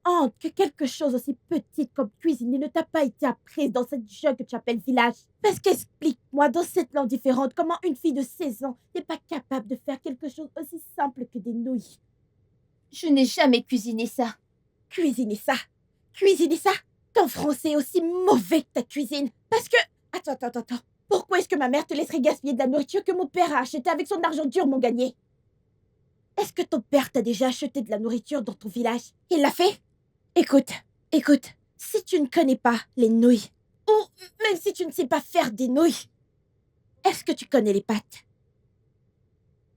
honte que quelque chose aussi petit comme cuisiner ne t'a pas été apprise dans cette jungle que tu appelles village. Parce qu'explique-moi, dans cette langue différente, comment une fille de 16 ans n'est pas capable de faire quelque chose aussi simple que des nouilles. Je n'ai jamais cuisiné ça. Cuisiner ça? Cuisiner ça? Ton français est aussi mauvais que ta cuisine. Parce que... Attends. Pourquoi est-ce que ma mère te laisserait gaspiller de la nourriture que mon père a achetée avec son argent dur, mon gagné? Est-ce que ton père t'a déjà acheté de la nourriture dans ton village? Il l'a fait? Écoute, si tu ne connais pas les nouilles, ou même si tu ne sais pas faire des nouilles, est-ce que tu connais les pâtes?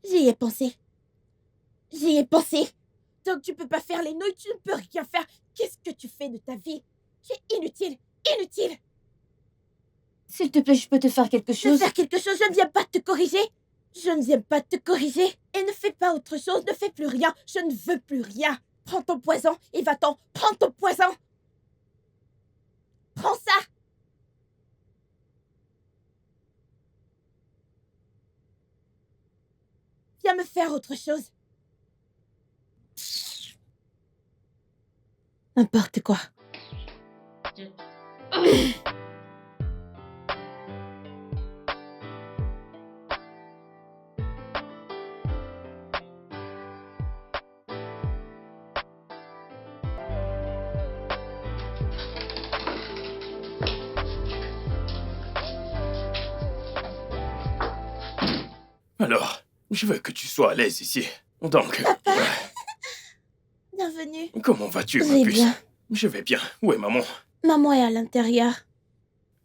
J'y ai pensé. Donc tu peux pas faire les nouilles, tu ne peux rien faire. Qu'est-ce que tu fais de ta vie? Tu es inutile. S'il te plaît, je peux te faire quelque chose? Je ne viens pas te corriger. Et ne fais pas autre chose, ne fais plus rien. Je ne veux plus rien. Prends ton poison et va-t'en. Prends ton poison. Prends ça. Viens me faire autre chose. N'importe quoi. Alors, je veux que tu sois à l'aise ici. Donc... Bienvenue. Comment vas-tu, ma J'ai puce? bien. Je vais bien. Où est maman? Maman est à l'intérieur.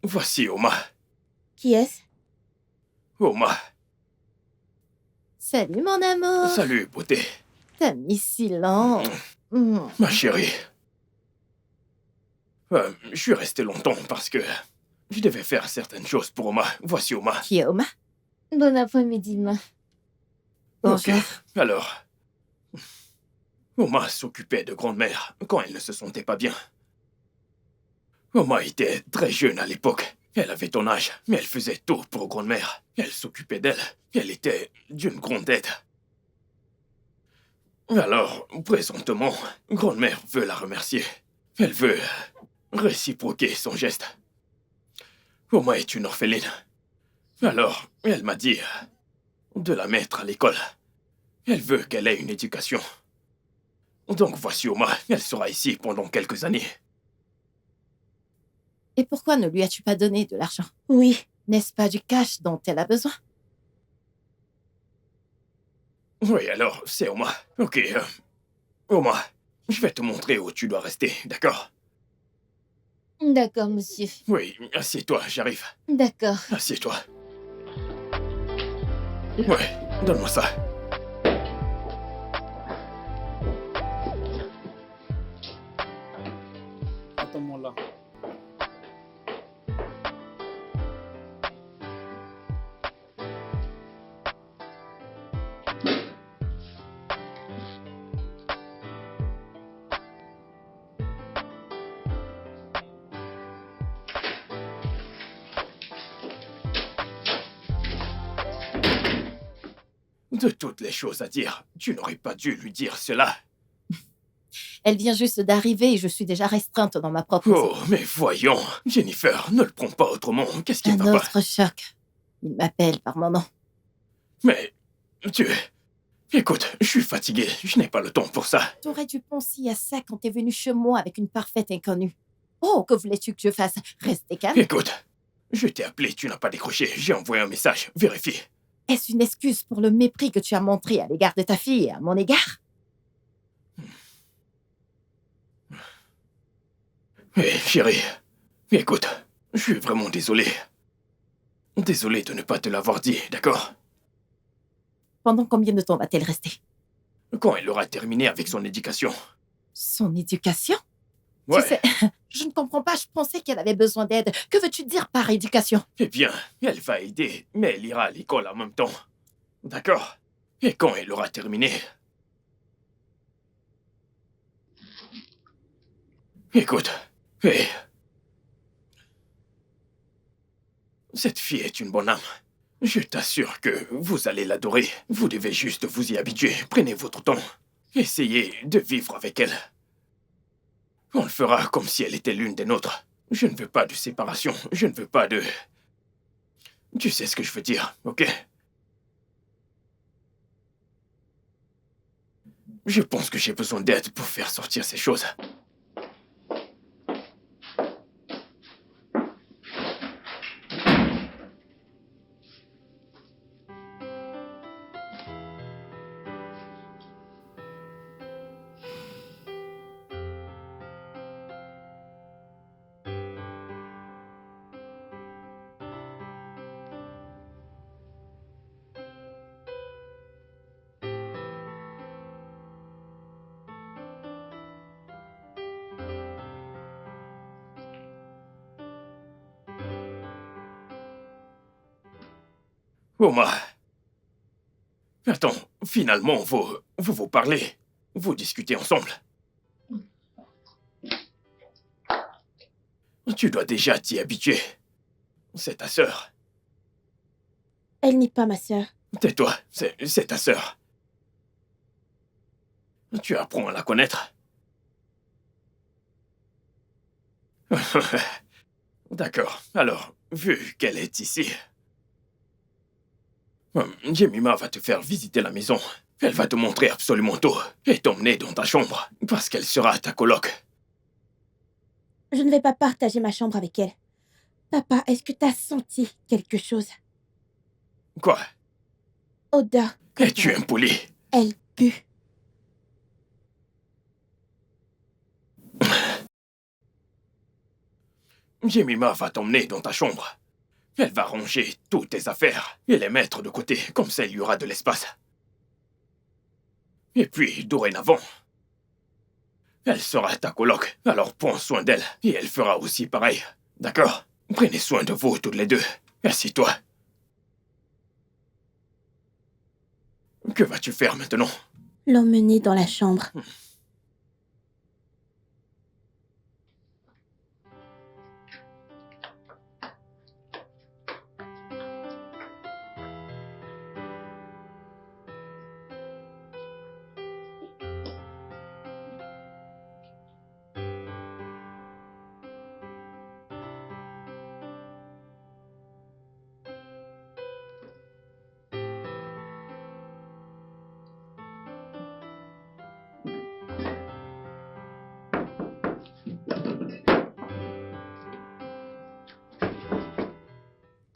Voici Oma. Qui est-ce? Oma. Salut, mon amour. Salut, beauté. T'as mis si lent. Ma chérie. Je suis resté longtemps parce que je devais faire certaines choses pour Oma. Voici Oma. Qui est Oma? Bon après-midi, ma. Ok, alors... Oma s'occupait de grand-mère quand elle ne se sentait pas bien. Oma était très jeune à l'époque. Elle avait ton âge, mais elle faisait tout pour grand-mère. Elle s'occupait d'elle. Elle était d'une grande aide. Alors, présentement, grand-mère veut la remercier. Elle veut réciproquer son geste. Oma est une orpheline. Alors, elle m'a dit de la mettre à l'école. Elle veut qu'elle ait une éducation. Donc voici Oma, elle sera ici pendant quelques années. Et pourquoi ne lui as-tu pas donné de l'argent? Oui. N'est-ce pas du cash dont elle a besoin? Oui, alors, c'est Oma. Ok, Oma, je vais te montrer où tu dois rester, d'accord? D'accord, monsieur. Oui, assieds-toi, j'arrive. D'accord. Assieds-toi. Ouais, donne-moi ça. Attends-moi là. De toutes les choses à dire, tu n'aurais pas dû lui dire cela. Elle vient juste d'arriver et je suis déjà restreinte dans ma propre... Oh, mais voyons, Jennifer, ne le prends pas autrement. Qu'est-ce qui Un va pas? autre choc. Il m'appelle par mon nom. Mais, tu... Écoute, je suis fatigué, je n'ai pas le temps pour ça. T'aurais dû penser à ça quand t'es venu chez moi avec une parfaite inconnue. Oh, que voulais-tu que je fasse? Rester calme? Écoute, je t'ai appelé, tu n'as pas décroché, j'ai envoyé un message, vérifie. Est-ce une excuse pour le mépris que tu as montré à l'égard de ta fille et à mon égard? Hé, chérie, écoute, je suis vraiment désolé. Désolé de ne pas te l'avoir dit, d'accord? Pendant combien de temps va-t-elle rester? Quand elle aura terminé avec son éducation. Son éducation? Ouais. Tu sais, je ne comprends pas, je pensais qu'elle avait besoin d'aide. Que veux-tu dire par éducation? Eh bien, elle va aider, mais elle ira à l'école en même temps. D'accord? Et quand elle aura terminé... Écoute, hé... Cette fille est une bonne âme. Je t'assure que vous allez l'adorer. Vous devez juste vous y habituer. Prenez votre temps. Essayez de vivre avec elle. On le fera comme si elle était l'une des nôtres. Je ne veux pas de séparation. Je ne veux pas de... Tu sais ce que je veux dire, ok? Je pense que j'ai besoin d'aide pour faire sortir ces choses. Oma. Attends, finalement, vous parlez. Vous discutez ensemble. Tu dois déjà t'y habituer. C'est ta sœur. Elle n'est pas ma sœur. Tais-toi, c'est ta sœur. Tu apprends à la connaître. D'accord, alors, vu qu'elle est ici... Jemima va te faire visiter la maison. Elle va te montrer absolument tout et t'emmener dans ta chambre, parce qu'elle sera ta coloc. Je ne vais pas partager ma chambre avec elle. Papa, est-ce que t'as senti quelque chose? Quoi? Odeur. Es-tu impoli? Elle pue. Jemima va t'emmener dans ta chambre. Elle va ranger toutes tes affaires et les mettre de côté, comme ça il y aura de l'espace. Et puis, dorénavant, elle sera ta coloc, alors prends soin d'elle, et elle fera aussi pareil. D'accord? Prenez soin de vous toutes les deux. Assieds-toi. Que vas-tu faire maintenant? L'emmener dans la chambre.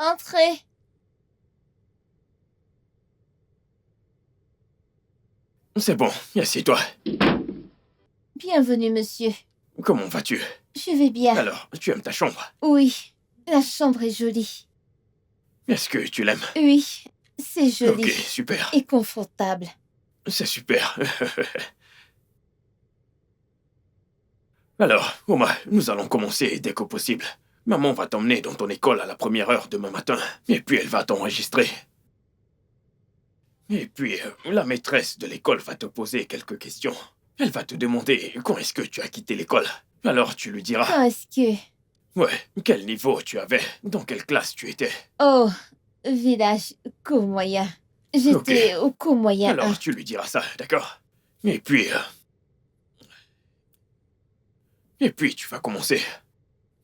Entrez. C'est bon, assieds-toi. Bienvenue, monsieur. Comment vas-tu? Je vais bien. Alors, tu aimes ta chambre? Oui, la chambre est jolie. Est-ce que tu l'aimes? Oui, c'est joli. Ok, super. Et confortable. C'est super. Alors, Oma, nous allons commencer dès que possible. Maman va t'emmener dans ton école à la première heure demain matin. Et puis elle va t'enregistrer. Et puis, la maîtresse de l'école va te poser quelques questions. Elle va te demander quand est-ce que tu as quitté l'école. Alors tu lui diras... Quand est-ce que... Ouais, quel niveau tu avais? Dans quelle classe tu étais? Oh, village cours moyen. J'étais au cours moyen 1. Alors tu lui diras ça, d'accord? Et puis... Et puis tu vas commencer.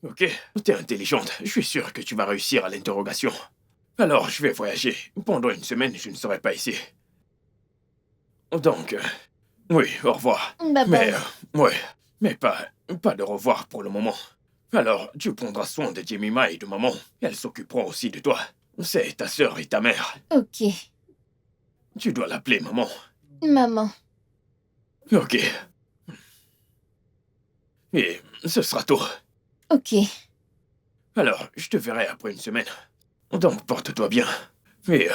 Ok? T'es intelligente. Je suis sûr que tu vas réussir à l'interrogation. Alors, je vais voyager. Pendant une semaine, je ne serai pas ici. Donc... oui, au revoir. Bye Mais... bye. ouais. Mais pas de revoir pour le moment. Alors, tu prendras soin de Jemima et de maman. Elles s'occuperont aussi de toi. C'est ta sœur et ta mère. Ok. Tu dois l'appeler maman. Maman. Ok. Et ce sera tout. Ok. Alors, je te verrai après une semaine. Donc, porte-toi bien. Et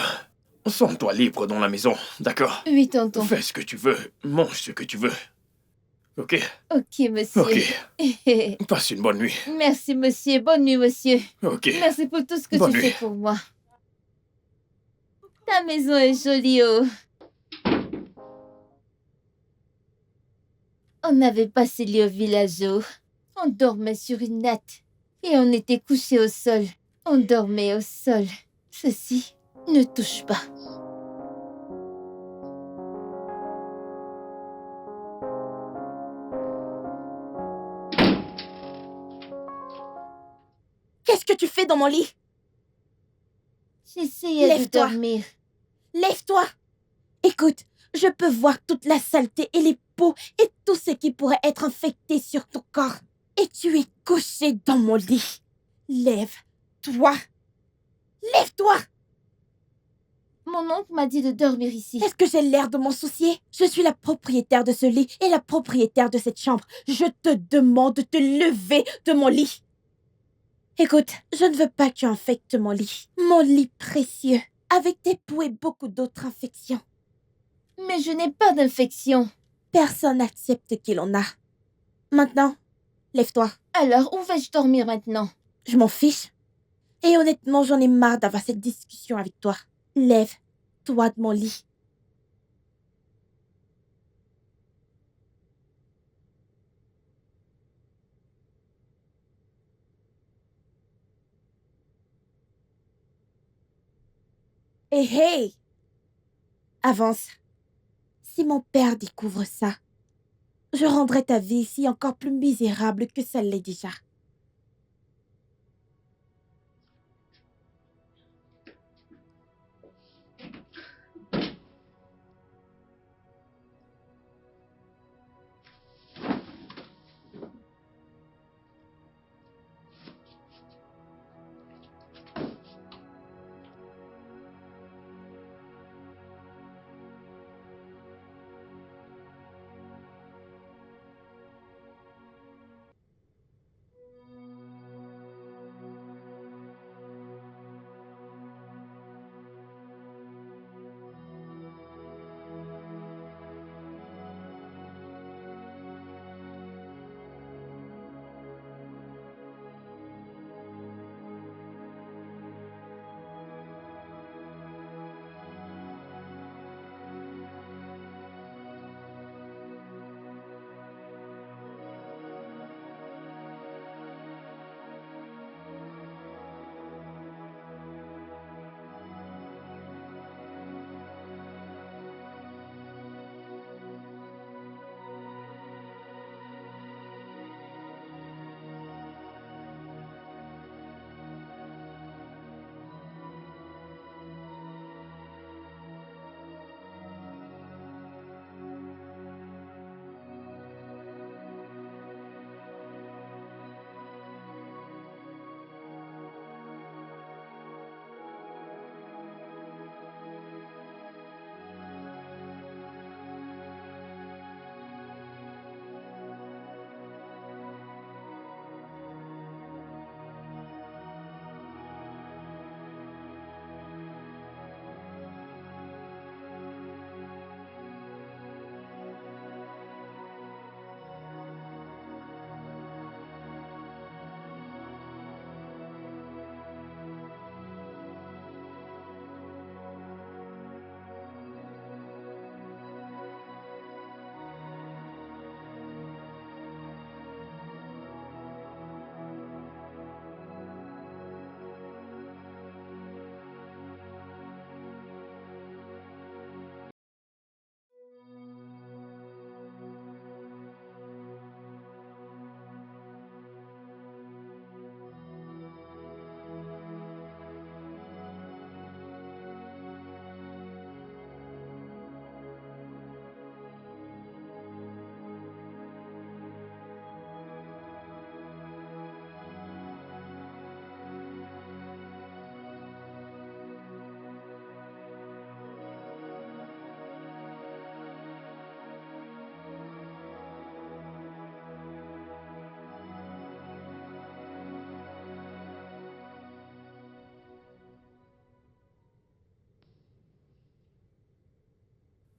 sens-toi libre dans la maison, d'accord? Oui, tonton. Fais ce que tu veux, mange ce que tu veux. Ok? Ok, monsieur. Ok. Passe une bonne nuit. Merci, monsieur. Bonne nuit, monsieur. Ok. Merci pour tout ce que Bonne tu nuit. fais pour moi. Ta maison est jolie, oh. On n'avait pas ce lit au village, oh. On dormait sur une natte. Et on était couchés au sol. On dormait au sol. Ceci ne touche pas. Qu'est-ce que tu fais dans mon lit? J'essayais de Lève-toi. dormir. Lève-toi. Écoute, je peux voir toute la saleté et les peaux et tout ce qui pourrait être infecté sur ton corps. Et tu es couché dans mon lit. Lève-toi. Lève-toi. Mon oncle m'a dit de dormir ici. Est-ce que j'ai l'air de m'en soucier? Je suis la propriétaire de ce lit et la propriétaire de cette chambre. Je te demande de te lever de mon lit. Écoute, je ne veux pas que tu infectes mon lit. Mon lit précieux, avec des poux et beaucoup d'autres infections. Mais je n'ai pas d'infection. Personne n'accepte qu'il en a. Maintenant, lève-toi. Alors, où vais-je dormir maintenant? Je m'en fiche. Et honnêtement, j'en ai marre d'avoir cette discussion avec toi. Lève-toi de mon lit. Et hey! Avance. Si mon père découvre ça, je rendrai ta vie ici encore plus misérable que ça l'est déjà.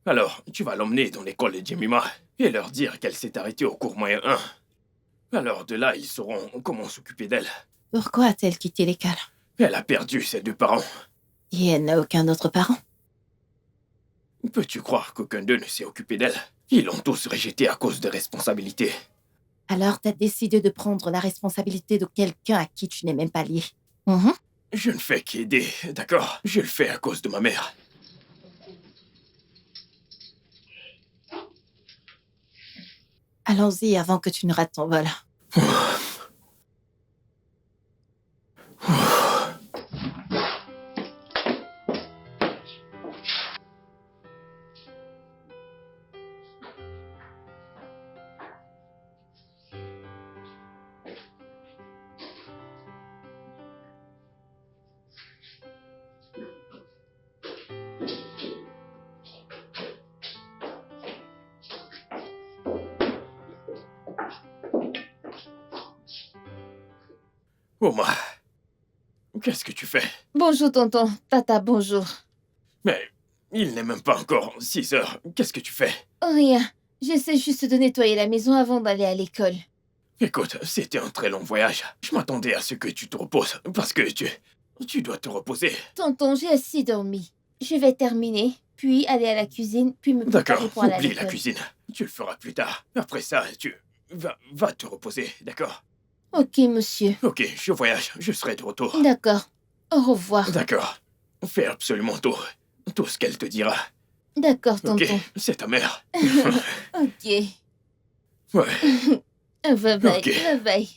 Alors, tu vas l'emmener dans l'école de Jemima et leur dire qu'elle s'est arrêtée au cours moyen 1. Alors de là, ils sauront comment s'occuper d'elle. Pourquoi a-t-elle quitté l'école? Elle a perdu ses 2 parents. Et elle n'a aucun autre parent? Peux-tu croire qu'aucun d'eux ne s'est occupé d'elle? Ils l'ont tous rejetée à cause des responsabilités. Alors t'as décidé de prendre la responsabilité de quelqu'un à qui tu n'es même pas lié. Je ne fais qu'aider, d'accord? Je le fais à cause de ma mère. Allons-y avant que tu ne rates ton vol. Oma, qu'est-ce que tu fais? Bonjour, tonton. Tata, bonjour. Mais il n'est même pas encore 6 heures. Qu'est-ce que tu fais? Oh, rien. J'essaie juste de nettoyer la maison avant d'aller à l'école. Écoute, c'était un très long voyage. Je m'attendais à ce que tu te reposes, parce que tu dois te reposer. Tonton, j'ai assez dormi. Je vais terminer, puis aller à la cuisine, puis me préparer D'accord, pour aller à oublie l'école. la cuisine. Tu le feras plus tard. Après ça, tu va te reposer, d'accord? Ok, monsieur. Ok, je voyage. Je serai de retour. D'accord. Au revoir. D'accord. Fais absolument tout ce qu'elle te dira. D'accord, Ok, tonton. c'est ta mère. Ok. Ouais. Bye bye. Ok. Bye bye.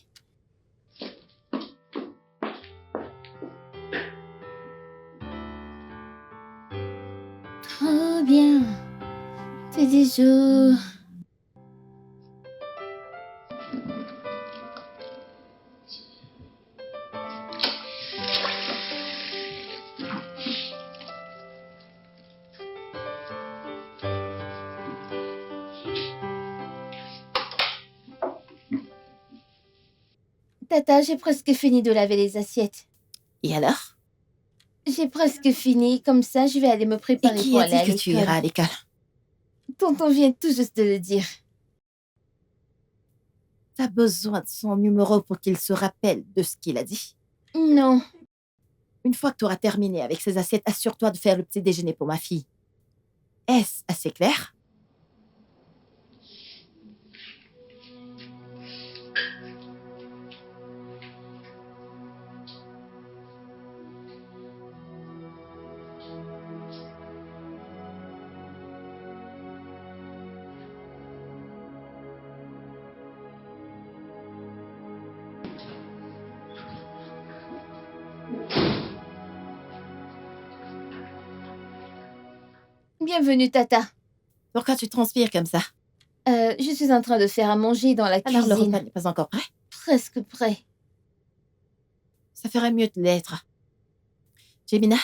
Trop bien. C'est des jours. Tata, j'ai presque fini de laver les assiettes. Et alors? J'ai presque fini, comme ça je vais aller me Et préparer qui pour a aller à dit que tu l'école. iras à l'école? Tonton vient tout juste de le dire. T'as besoin de son numéro pour qu'il se rappelle de ce qu'il a dit? Non. Une fois que tu auras terminé avec ces assiettes, assure-toi de faire le petit déjeuner pour ma fille. Est-ce assez clair? Bienvenue, Tata. Pourquoi tu transpires comme ça? Je suis en train de faire à manger dans la Alors le cuisine. repas n'est pas encore prêt? Presque prêt. Ça ferait mieux de l'être. Jemina,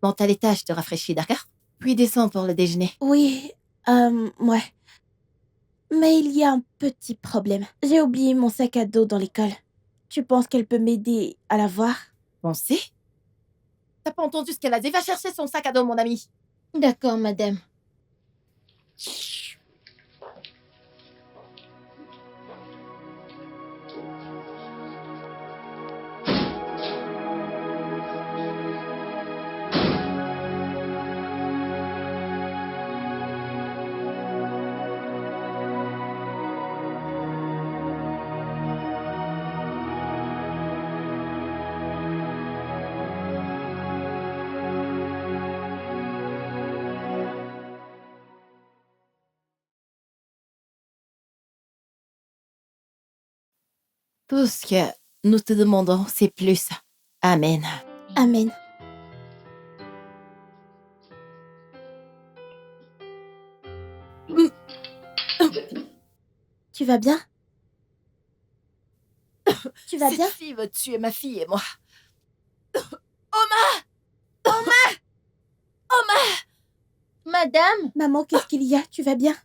monte à l'étage, te rafraîchis, d'accord? Puis descends pour le déjeuner. Oui, ouais. Mais il y a un petit problème. J'ai oublié mon sac à dos dans l'école. Tu penses qu'elle peut m'aider à l'avoir? Pensez? T'as pas entendu ce qu'elle a dit? Va chercher son sac à dos, mon ami. D'accord, madame. Tout ce que nous te demandons, c'est plus. Amen. Amen. Tu vas bien? Tu vas bien? Cette fille veut tuer ma fille et moi. Madame, Maman, qu'est-ce qu'il y a? Tu vas bien?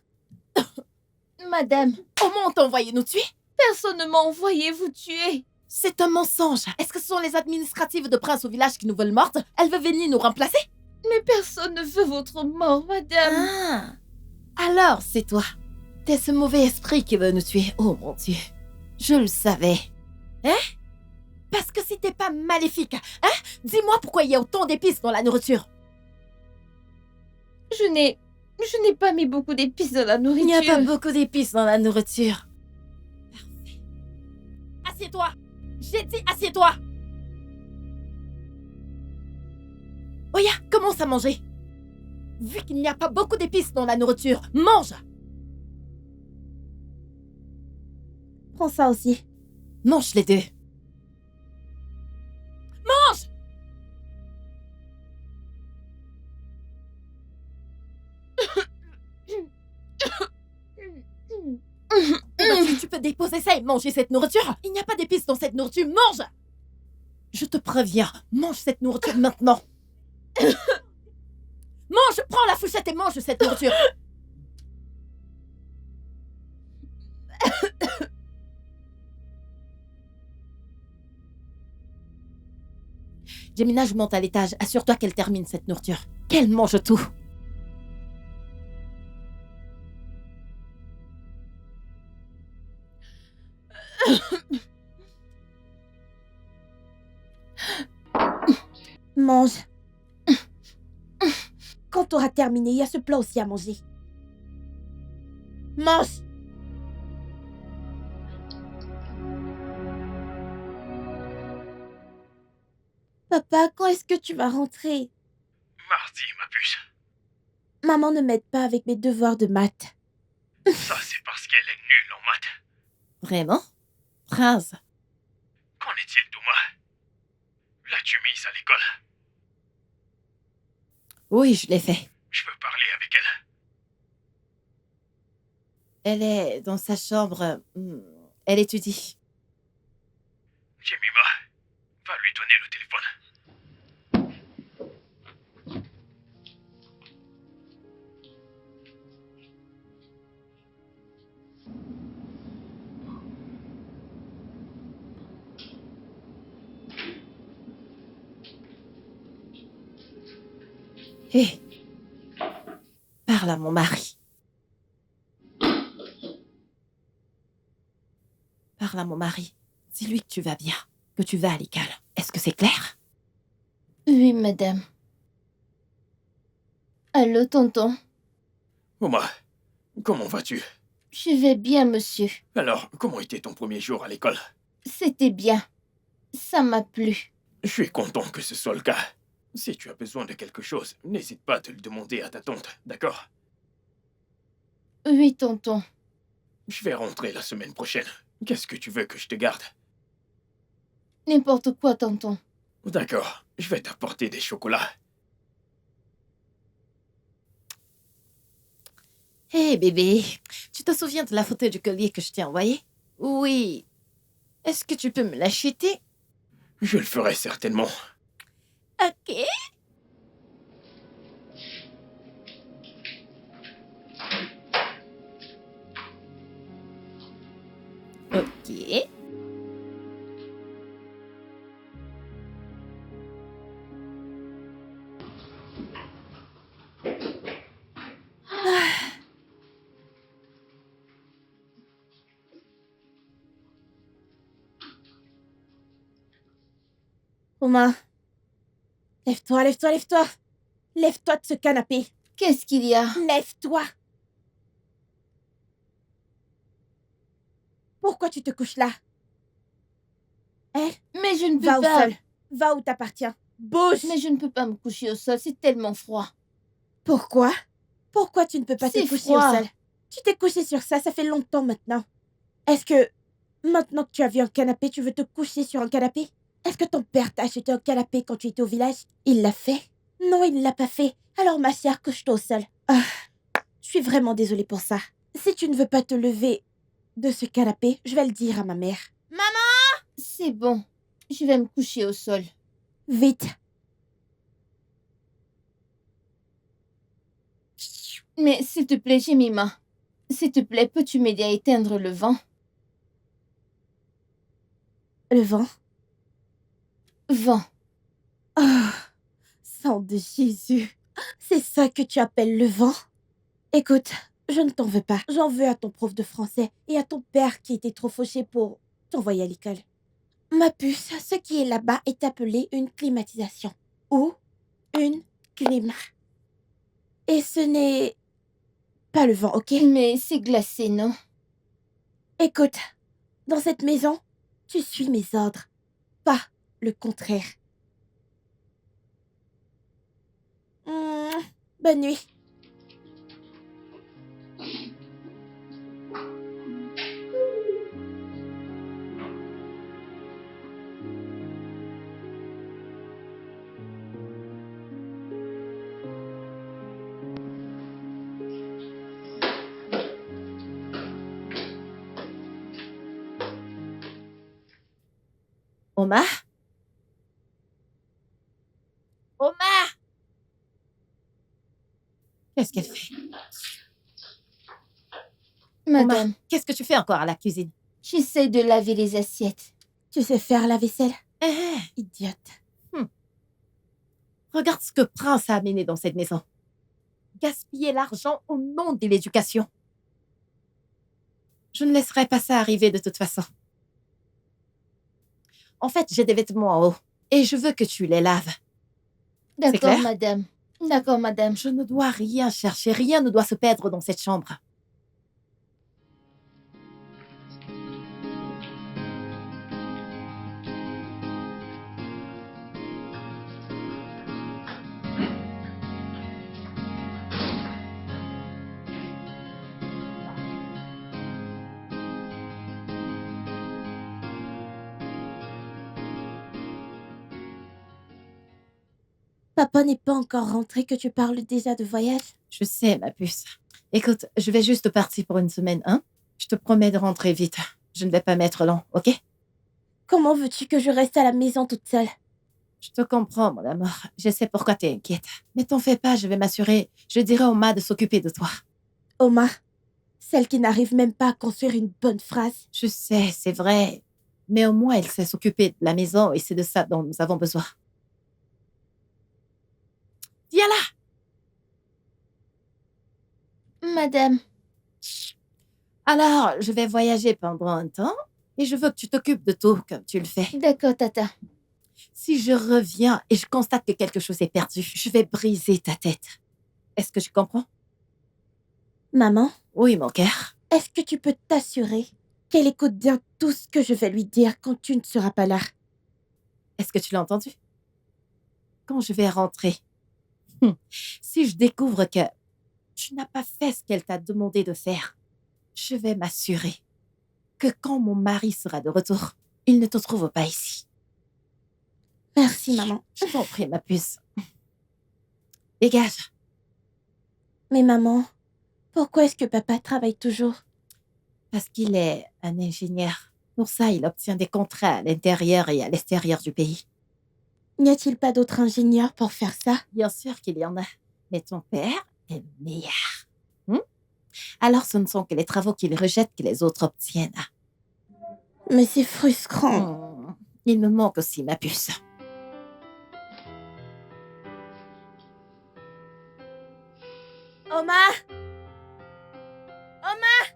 madame, Comment on t'a envoyé nous tuer? personne ne m'a envoyé vous tuer. C'est un mensonge. Est-ce que ce sont les administratives de Prince au village qui nous veulent mortes? Elle veut venir nous remplacer? Mais personne ne veut votre mort, madame. Ah. Alors, c'est toi. T'es ce mauvais esprit qui veut nous tuer. Oh mon Dieu. Je le savais. Hein? Parce que si t'es pas maléfique, hein? Dis-moi pourquoi il y a autant d'épices dans la nourriture. Je n'ai pas mis beaucoup d'épices dans la Il nourriture. n'y a pas beaucoup d'épices dans la nourriture. Parfait. Assieds-toi. J'ai dit assieds-toi. Oya, commence à manger. Vu qu'il n'y a pas beaucoup d'épices dans la nourriture, mange. Prends ça aussi. Mange les deux. Mange. Tu peux déposer ça et manger cette nourriture. Il n'y a pas d'épices dans cette nourriture. Mange. Je te préviens, mange cette nourriture maintenant. Mange, prends la fourchette et mange cette nourriture. Jemina, je monte à l'étage. Assure-toi qu'elle termine cette nourriture. Qu'elle mange tout. Mange. Quand t'auras terminé, il y a ce plat aussi à manger. Mange. Papa, quand est-ce que tu vas rentrer? Mardi, ma puce. Maman ne m'aide pas avec mes devoirs de maths. Ça, c'est parce qu'elle est nulle en maths. Vraiment? Prince, Qu'en est-il, Douma? L'as-tu mise à l'école? oui, je l'ai fait. Je veux parler avec elle. Elle est dans sa chambre. Elle étudie. Jemima, va lui donner le téléphone. Hé, parle à mon mari. Parle à mon mari. Dis-lui que tu vas bien, que tu vas à l'école. Est-ce que c'est clair? Oui, madame. Allô, tonton? Oma, comment vas-tu? Je vais bien, monsieur. Alors, comment était ton premier jour à l'école? C'était bien. Ça m'a plu. Je suis content que ce soit le cas. Si tu as besoin de quelque chose, n'hésite pas à te le demander à ta tante, d'accord? Oui, tonton. Je vais rentrer la semaine prochaine. Qu'est-ce que tu veux que je te garde? N'importe quoi, tonton. D'accord, je vais t'apporter des chocolats. Hé, bébé, tu te souviens de la photo du collier que je t'ai envoyé? Oui. Est-ce que tu peux me l'acheter? Je le ferai certainement. Ok. Ok. Oma, lève-toi, lève-toi, lève-toi. Lève-toi de ce canapé. Qu'est-ce qu'il y a? Lève-toi. Pourquoi tu te couches là? Hein? Mais je ne peux Va au pas. sol. Va où t'appartiens. Bouge. Mais je ne peux pas me coucher au sol, c'est tellement froid. Pourquoi? Pourquoi tu ne peux pas te C'est coucher froid. au sol? Tu t'es couché sur ça fait longtemps maintenant. Est-ce que, maintenant que tu as vu un canapé, tu veux te coucher sur un canapé? Est-ce que ton père t'a acheté un canapé quand tu étais au village? Il l'a fait? Non, il ne l'a pas fait. Alors ma chère, couche-toi au sol. Ah, je suis vraiment désolée pour ça. Si tu ne veux pas te lever de ce canapé, je vais le dire à ma mère. C'est bon. Je vais me coucher au sol. Vite. Mais s'il te plaît, Jemima. S'il te plaît, peux-tu m'aider à éteindre le vent? Le vent. Vent. Oh, sang de Jésus. C'est ça que tu appelles le vent? Écoute, je ne t'en veux pas. J'en veux à ton prof de français et à ton père qui était trop fauché pour t'envoyer à l'école. Ma puce, ce qui est là-bas est appelé une climatisation. Ou une clim. Et ce n'est pas le vent, ok? Mais c'est glacé, non? Écoute, dans cette maison, tu suis mes ordres, pas le contraire. Bonne nuit. Omar? Omar! Qu'est-ce qu'elle fait? Madame, Omar, qu'est-ce que tu fais encore à la cuisine? j'essaie de laver les assiettes. Tu sais faire la vaisselle? Eh, Idiote. Regarde ce que Prince a amené dans cette maison. Gaspiller l'argent au nom de l'éducation. Je ne laisserai pas ça arriver de toute façon. En fait, j'ai des vêtements en haut et je veux que tu les laves. D'accord, clair? madame. D'accord, madame. Je ne dois rien chercher, rien ne doit se perdre dans cette chambre. Papa n'est pas encore rentré que tu parles déjà de voyage. Je sais, ma puce. Écoute, je vais juste partir pour une semaine, hein? Je te promets de rentrer vite. Je ne vais pas m'être long, ok? Comment veux-tu que je reste à la maison toute seule? Je te comprends, mon amour. Je sais pourquoi t'es inquiète. Mais t'en fais pas, je vais m'assurer. Je dirai à Oma de s'occuper de toi. Oma, celle qui n'arrive même pas à construire une bonne phrase. Je sais, c'est vrai. Mais au moins, elle sait s'occuper de la maison et c'est de ça dont nous avons besoin. Viens là! Madame. Alors, je vais voyager pendant un temps et je veux que tu t'occupes de tout comme tu le fais. D'accord, tata. Si je reviens et je constate que quelque chose est perdu, je vais briser ta tête. Est-ce que tu comprends? Maman, Oui, mon cœur. est-ce que tu peux t'assurer qu'elle écoute bien tout ce que je vais lui dire quand tu ne seras pas là? Est-ce que tu l'as entendu? Quand je vais rentrer, si je découvre que tu n'as pas fait ce qu'elle t'a demandé de faire, je vais m'assurer que quand mon mari sera de retour, il ne te trouve pas ici. Merci, maman. Je t'en prie, ma puce. Dégage. Mais maman, pourquoi est-ce que papa travaille toujours? Parce qu'il est un ingénieur. Pour ça, il obtient des contrats à l'intérieur et à l'extérieur du pays. N'y a-t-il pas d'autres ingénieurs pour faire ça? Bien sûr qu'il y en a. Mais ton père est le meilleur. Alors, ce ne sont que les travaux qu'il rejette que les autres obtiennent. Mais c'est frustrant. Il me manque aussi ma puce. Oma! Oma!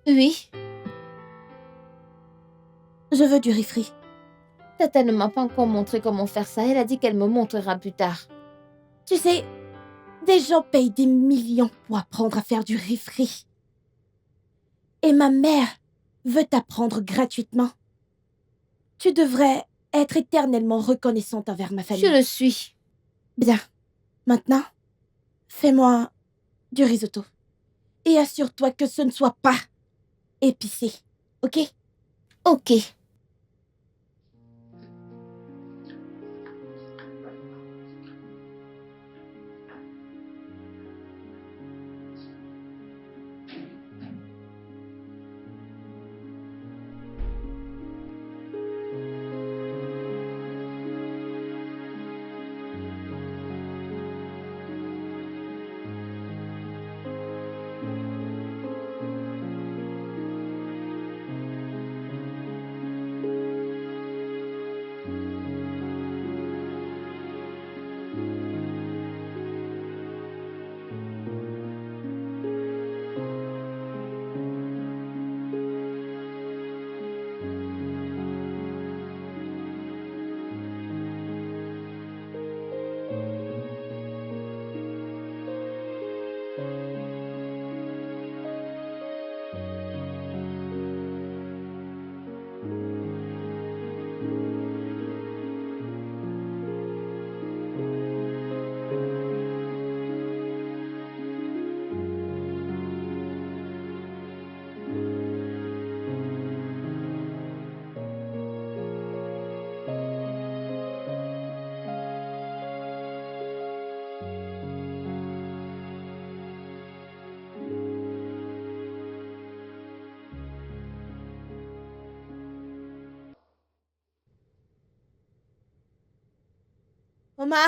Oui. Je veux du riz frit. Tata ne m'a pas encore montré comment faire ça. Elle a dit qu'elle me montrera plus tard. Tu sais, des gens payent des millions pour apprendre à faire du riz frit. Et ma mère veut t'apprendre gratuitement. Tu devrais être éternellement reconnaissante envers ma famille. Je le suis. Bien. Maintenant, fais-moi du risotto. Et assure-toi que ce ne soit pas épicé. Ok? Ok. Oma!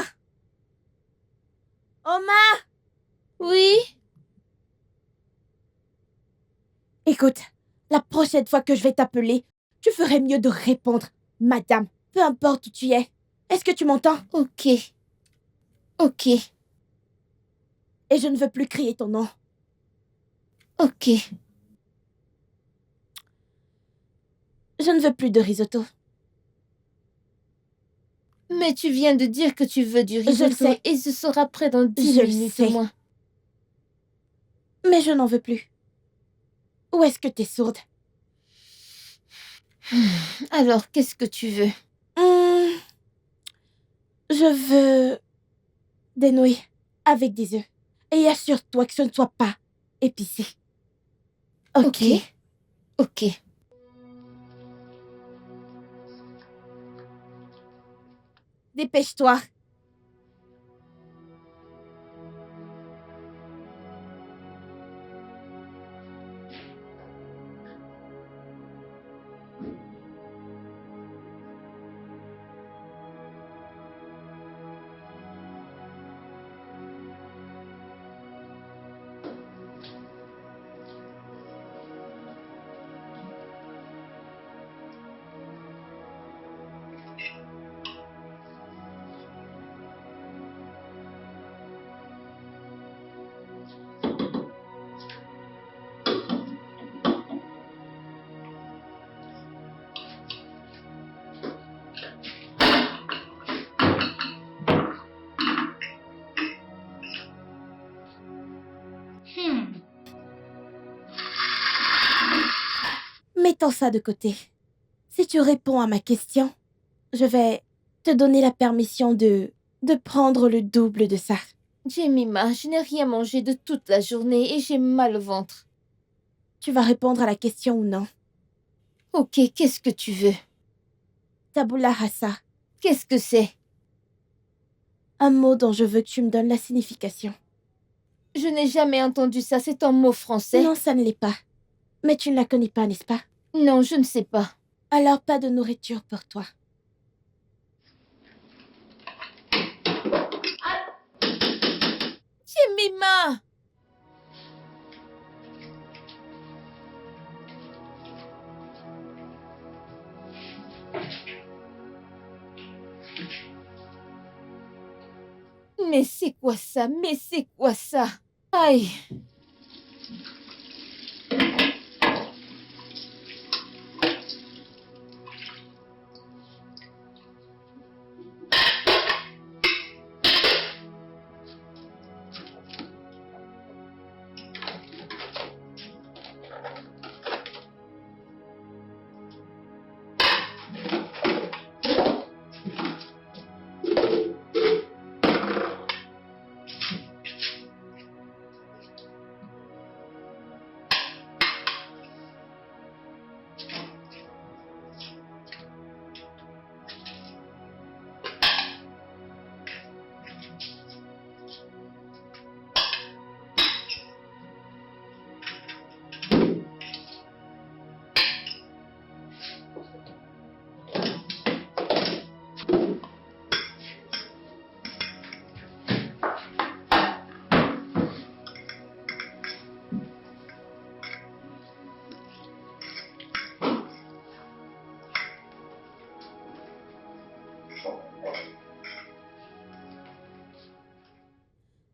Oma! Oui. Écoute, La prochaine fois que je vais t'appeler, tu ferais mieux de répondre, madame, peu importe où tu es. Est-ce que tu m'entends? Ok. Ok. Et je ne veux plus crier ton nom. Ok. Je ne veux plus de risotto. Mais tu viens de dire que tu veux du le risotto sais. et ce sera prêt dans 10 Je le minutes sais. au moins. Mais je n'en veux plus. Ou est-ce que t'es sourde? Alors, qu'est-ce que tu veux? Je veux des nouilles avec des œufs. Et assure-toi que ce ne soit pas épicé. Ok? Ok. Dépêche-toi. Mettons ça de côté. Si tu réponds à ma question, je vais te donner la permission de prendre le double de ça. Jemima, je n'ai rien mangé de toute la journée et j'ai mal au ventre. Tu vas répondre à la question ou non? Ok, qu'est-ce que tu veux? Tabula rasa, Qu'est-ce que c'est? un mot dont je veux que tu me donnes la signification. Je n'ai jamais entendu ça, c'est un mot français. Non, ça ne l'est pas. Mais tu ne la connais pas, n'est-ce pas? Non, je ne sais pas. Alors pas de nourriture pour toi. Jemima! Mais c'est quoi ça? Mais c'est quoi ça? Aïe!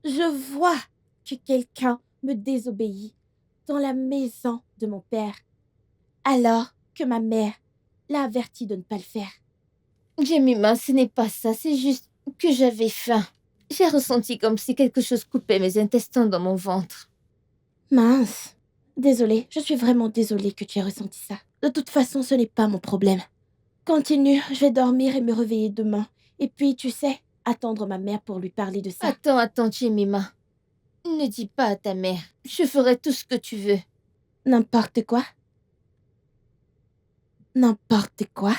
Je vois que quelqu'un me désobéit dans la maison de mon père, alors que ma mère l'a averti de ne pas le faire. Jemima, ce n'est pas ça, c'est juste que j'avais faim. J'ai ressenti comme si quelque chose coupait mes intestins dans mon ventre. Mince. Désolée, je suis vraiment désolée que tu aies ressenti ça. De toute façon, ce n'est pas mon problème. Continue, je vais dormir et me réveiller demain. Et puis, tu sais, attendre ma mère pour lui parler de ça. Attends, Jemima. Ne dis pas à ta mère. Je ferai tout ce que tu veux. N'importe quoi. N'importe quoi.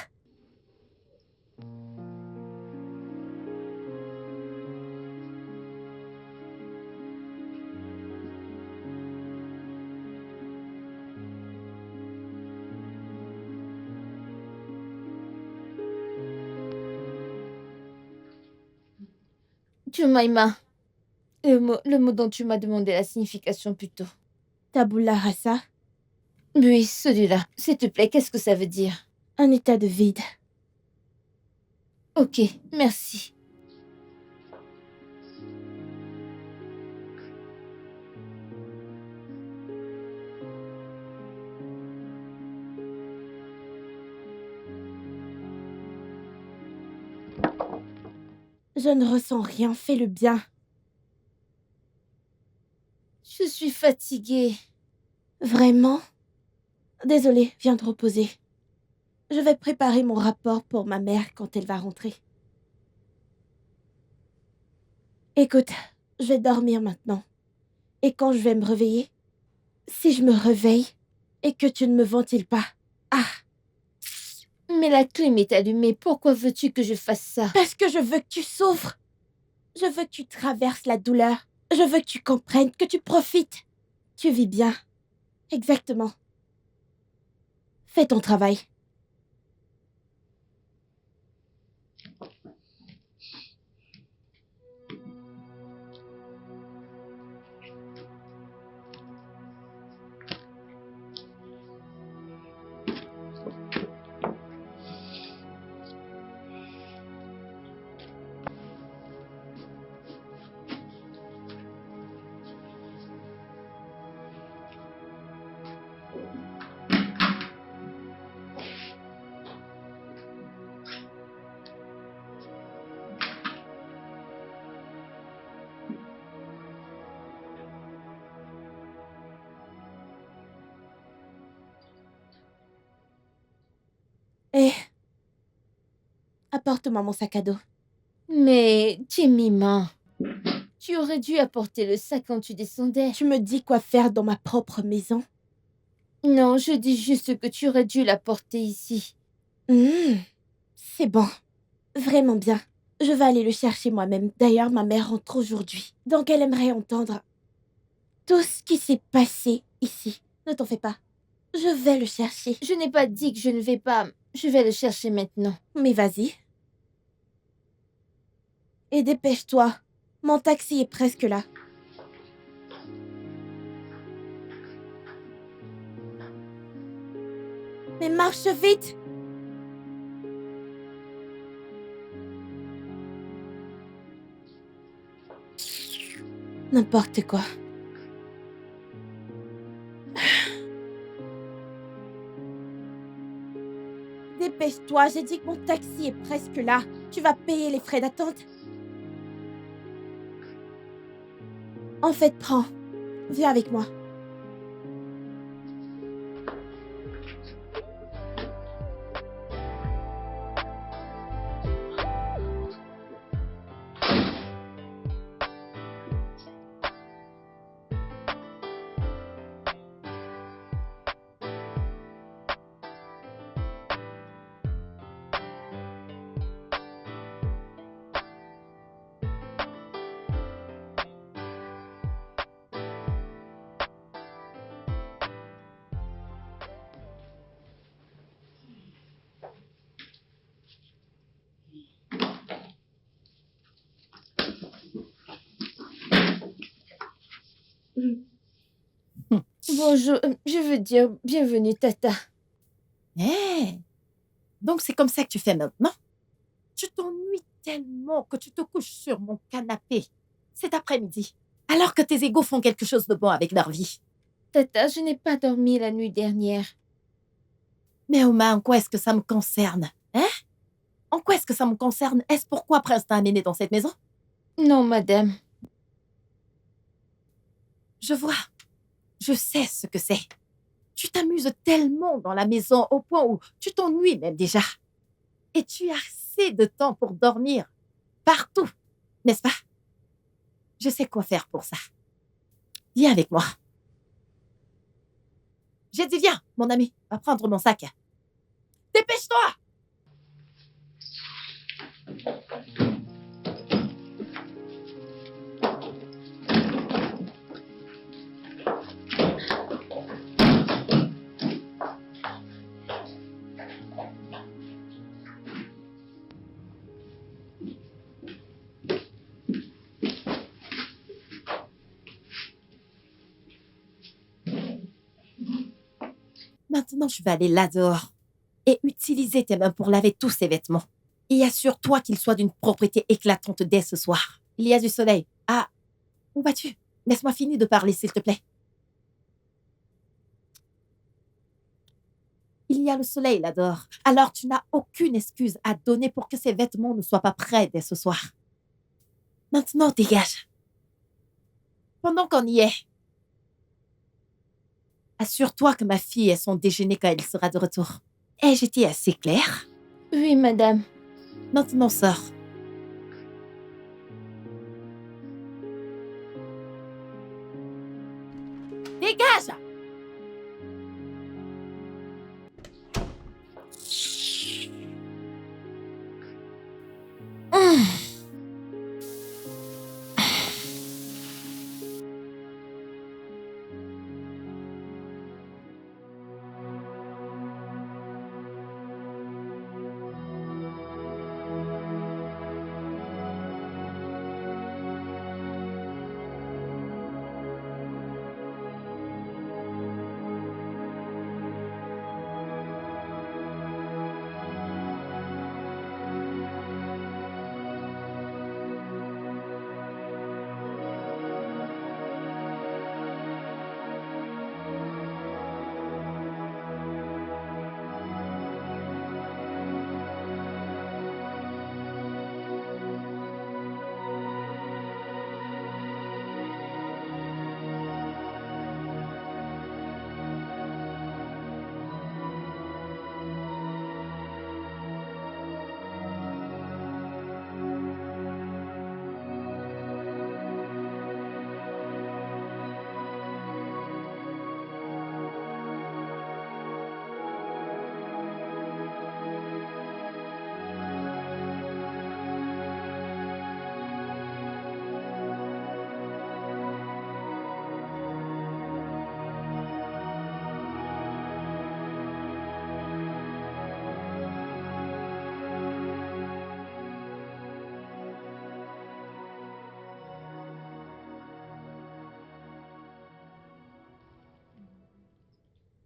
Jemima. Le mot dont tu m'as demandé la signification plus tôt. Tabula rasa. Oui, celui-là. S'il te plaît, qu'est-ce que ça veut dire? Un état de vide. Ok, merci. Je ne ressens rien, fais le bien. Je suis fatiguée. Vraiment? Désolée, viens te reposer. Je vais préparer mon rapport pour ma mère quand elle va rentrer. Écoute, je vais dormir maintenant. Et quand je vais me réveiller, si je me réveille et que tu ne me ventiles pas, ah, Mais la clim est allumée. Pourquoi veux-tu que je fasse ça? parce que je veux que tu souffres. Je veux que tu traverses la douleur. Je veux que tu comprennes, que tu profites. Tu vis bien. Exactement. Fais ton travail. Eh, apporte-moi mon sac à dos. Mais, Jemima, tu aurais dû apporter le sac quand tu descendais. Tu me dis quoi faire dans ma propre maison? Non, je dis juste que tu aurais dû l'apporter ici. C'est bon. Vraiment bien. Je vais aller le chercher moi-même. D'ailleurs, ma mère rentre aujourd'hui. Donc elle aimerait entendre tout ce qui s'est passé ici. Ne t'en fais pas. Je vais le chercher. Je n'ai pas dit que je ne vais pas. Je vais le chercher maintenant. Mais vas-y. Et dépêche-toi. Mon taxi est presque là. Mais marche vite! N'importe quoi. Dépêche-toi, j'ai dit que mon taxi est presque là. Tu vas payer les frais d'attente. En fait, prends. Viens avec moi. Bonjour, je veux dire bienvenue, Tata. Eh, donc c'est comme ça que tu fais maintenant? Tu t'ennuies tellement que tu te couches sur mon canapé cet après-midi, alors que tes égaux font quelque chose de bon avec leur vie. Tata, je n'ai pas dormi la nuit dernière. Mais Oma, en quoi est-ce que ça me concerne? Hein? En quoi est-ce que ça me concerne? Est-ce pourquoi Prince t'a amené dans cette maison? Non, madame. Je vois. Je sais ce que c'est. Tu t'amuses tellement dans la maison au point où tu t'ennuies même déjà. Et tu as assez de temps pour dormir. Partout, n'est-ce pas? Je sais quoi faire pour ça. Viens avec moi. J'ai dit viens, mon ami, va prendre mon sac. Dépêche-toi! Maintenant, je vais aller là dehors et utiliser tes mains pour laver tous ces vêtements. Et assure-toi qu'ils soient d'une propreté éclatante dès ce soir. Il y a du soleil. Ah, où vas-tu? Laisse-moi finir de parler, s'il te plaît. Il y a le soleil là dehors. Alors, tu n'as aucune excuse à donner pour que ces vêtements ne soient pas prêts dès ce soir. Maintenant, dégage. Pendant qu'on y est, assure-toi que ma fille ait son déjeuner quand elle sera de retour. Ai-je été assez claire? Oui, madame. Maintenant, sors. Dégage!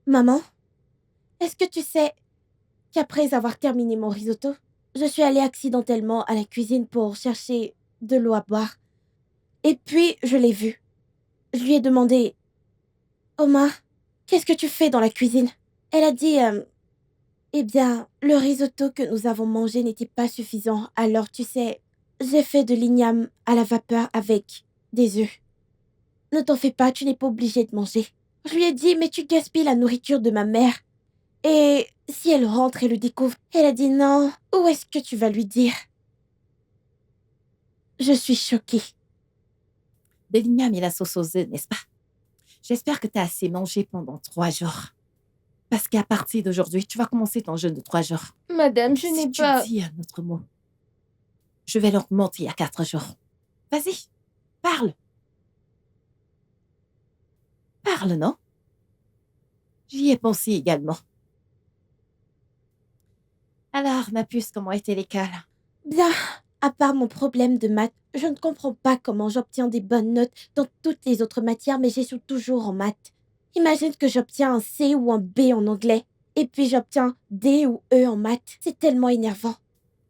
Maman, est-ce que tu sais qu'après avoir terminé mon risotto, je suis allée accidentellement à la cuisine pour chercher de l'eau à boire. Et puis, je l'ai vue. Je lui ai demandé, Oma, qu'est-ce que tu fais dans la cuisine? Elle a dit, eh bien, le risotto que nous avons mangé n'était pas suffisant, alors tu sais, j'ai fait de l'igname à la vapeur avec des œufs. Ne t'en fais pas, tu n'es pas obligée de manger. Je lui ai dit, mais tu gaspilles la nourriture de ma mère. Et si elle rentre et le découvre, elle a dit non. Où est-ce que tu vas lui dire? Je suis choquée. De l'igname et la sauce aux œufs, n'est-ce pas? J'espère que tu as assez mangé pendant 3 jours. Parce qu'à partir d'aujourd'hui, tu vas commencer ton jeûne de 3 jours. Madame, je n'ai Si tu pas... dis un autre mot, je vais l'augmenter à 4 jours. Vas-y, parle. Parle, non? J'y ai pensé également. Alors, ma puce, comment était l'école? Bien, à part mon problème de maths, je ne comprends pas comment j'obtiens des bonnes notes dans toutes les autres matières, mais j'échoue toujours en maths. Imagine que j'obtiens un C ou un B en anglais, et puis j'obtiens D ou E en maths. C'est tellement énervant.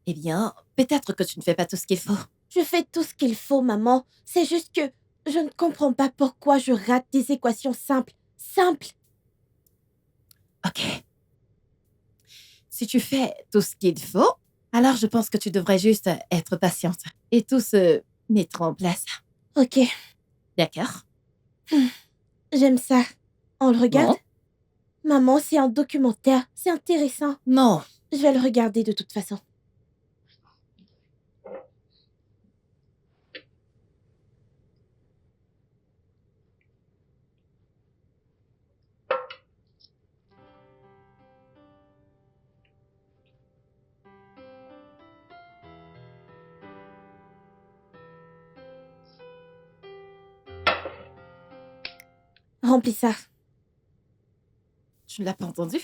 Eh bien, peut-être que tu ne fais pas tout ce qu'il faut. Je fais tout ce qu'il faut, maman. C'est juste que je ne comprends pas pourquoi je rate des équations simples. Simples. Ok. Si tu fais tout ce qu'il faut, alors je pense que tu devrais juste être patiente et tout se mettre en place. Ok, D'accord? j'aime ça. On le regarde? Non. Maman, c'est un documentaire. C'est intéressant. Non. Je vais le regarder de toute façon. Remplis ça. Tu ne l'as pas entendu?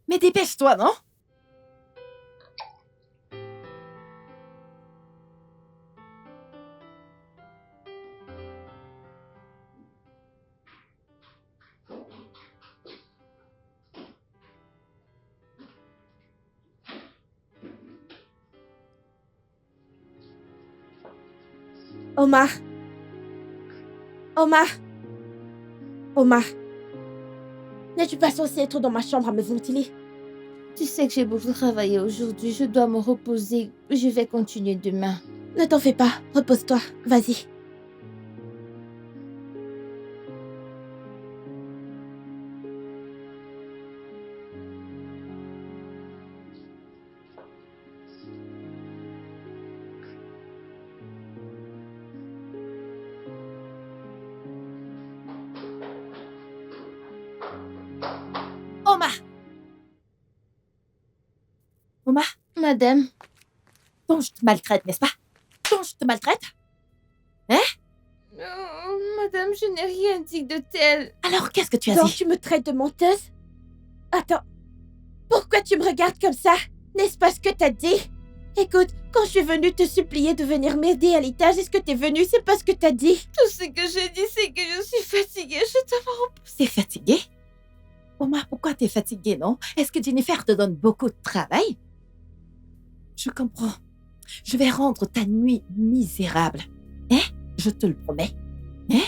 Mais dépêche-toi, non? Omar. Omar. Omar. N'es-tu pas censé être dans ma chambre à me ventiler? Tu sais que j'ai beaucoup travaillé aujourd'hui, je dois me reposer. Je vais continuer demain. Ne t'en fais pas, repose-toi, vas-y. Omar! Omar, Madame, ton je te maltraite, n'est-ce pas? Ton je te maltraite? oh, madame, je n'ai rien dit de tel. Alors qu'est-ce que tu as Donc dit? tu me traites de menteuse? Attends, pourquoi tu me regardes comme ça? N'est-ce pas ce que t'as dit? Écoute, quand je suis venue te supplier de venir m'aider à l'étage, est-ce que t'es venue? C'est pas ce que t'as dit. Tout ce que j'ai dit, c'est que je suis fatiguée. Je te T'es fatigué? Omar, pourquoi t'es fatigué, non? Est-ce que Jennifer te donne beaucoup de travail? Je comprends. Je vais rendre ta nuit misérable. Hein? Je te le promets. Hein?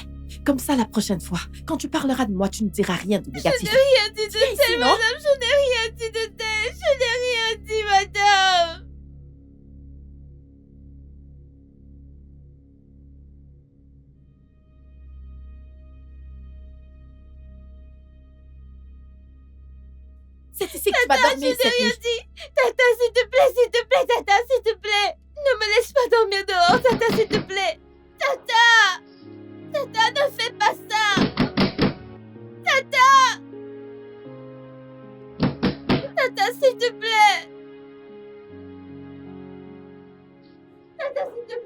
Comme ça, la prochaine fois, quand tu parleras de moi, tu ne diras rien de négatif. rien dit de Viens ici, tel, non? madame. Je n'ai rien dit de tel. Je n'ai rien dit, madame. C'est ici que tu vas dormir cette nuit. Tata, s'il te plaît, Tata, s'il te plaît. Ne me laisse pas dormir dehors, Tata, s'il te plaît. Tata! Tata, ne fais pas ça! Tata! Tata, s'il te plaît! Tata, s'il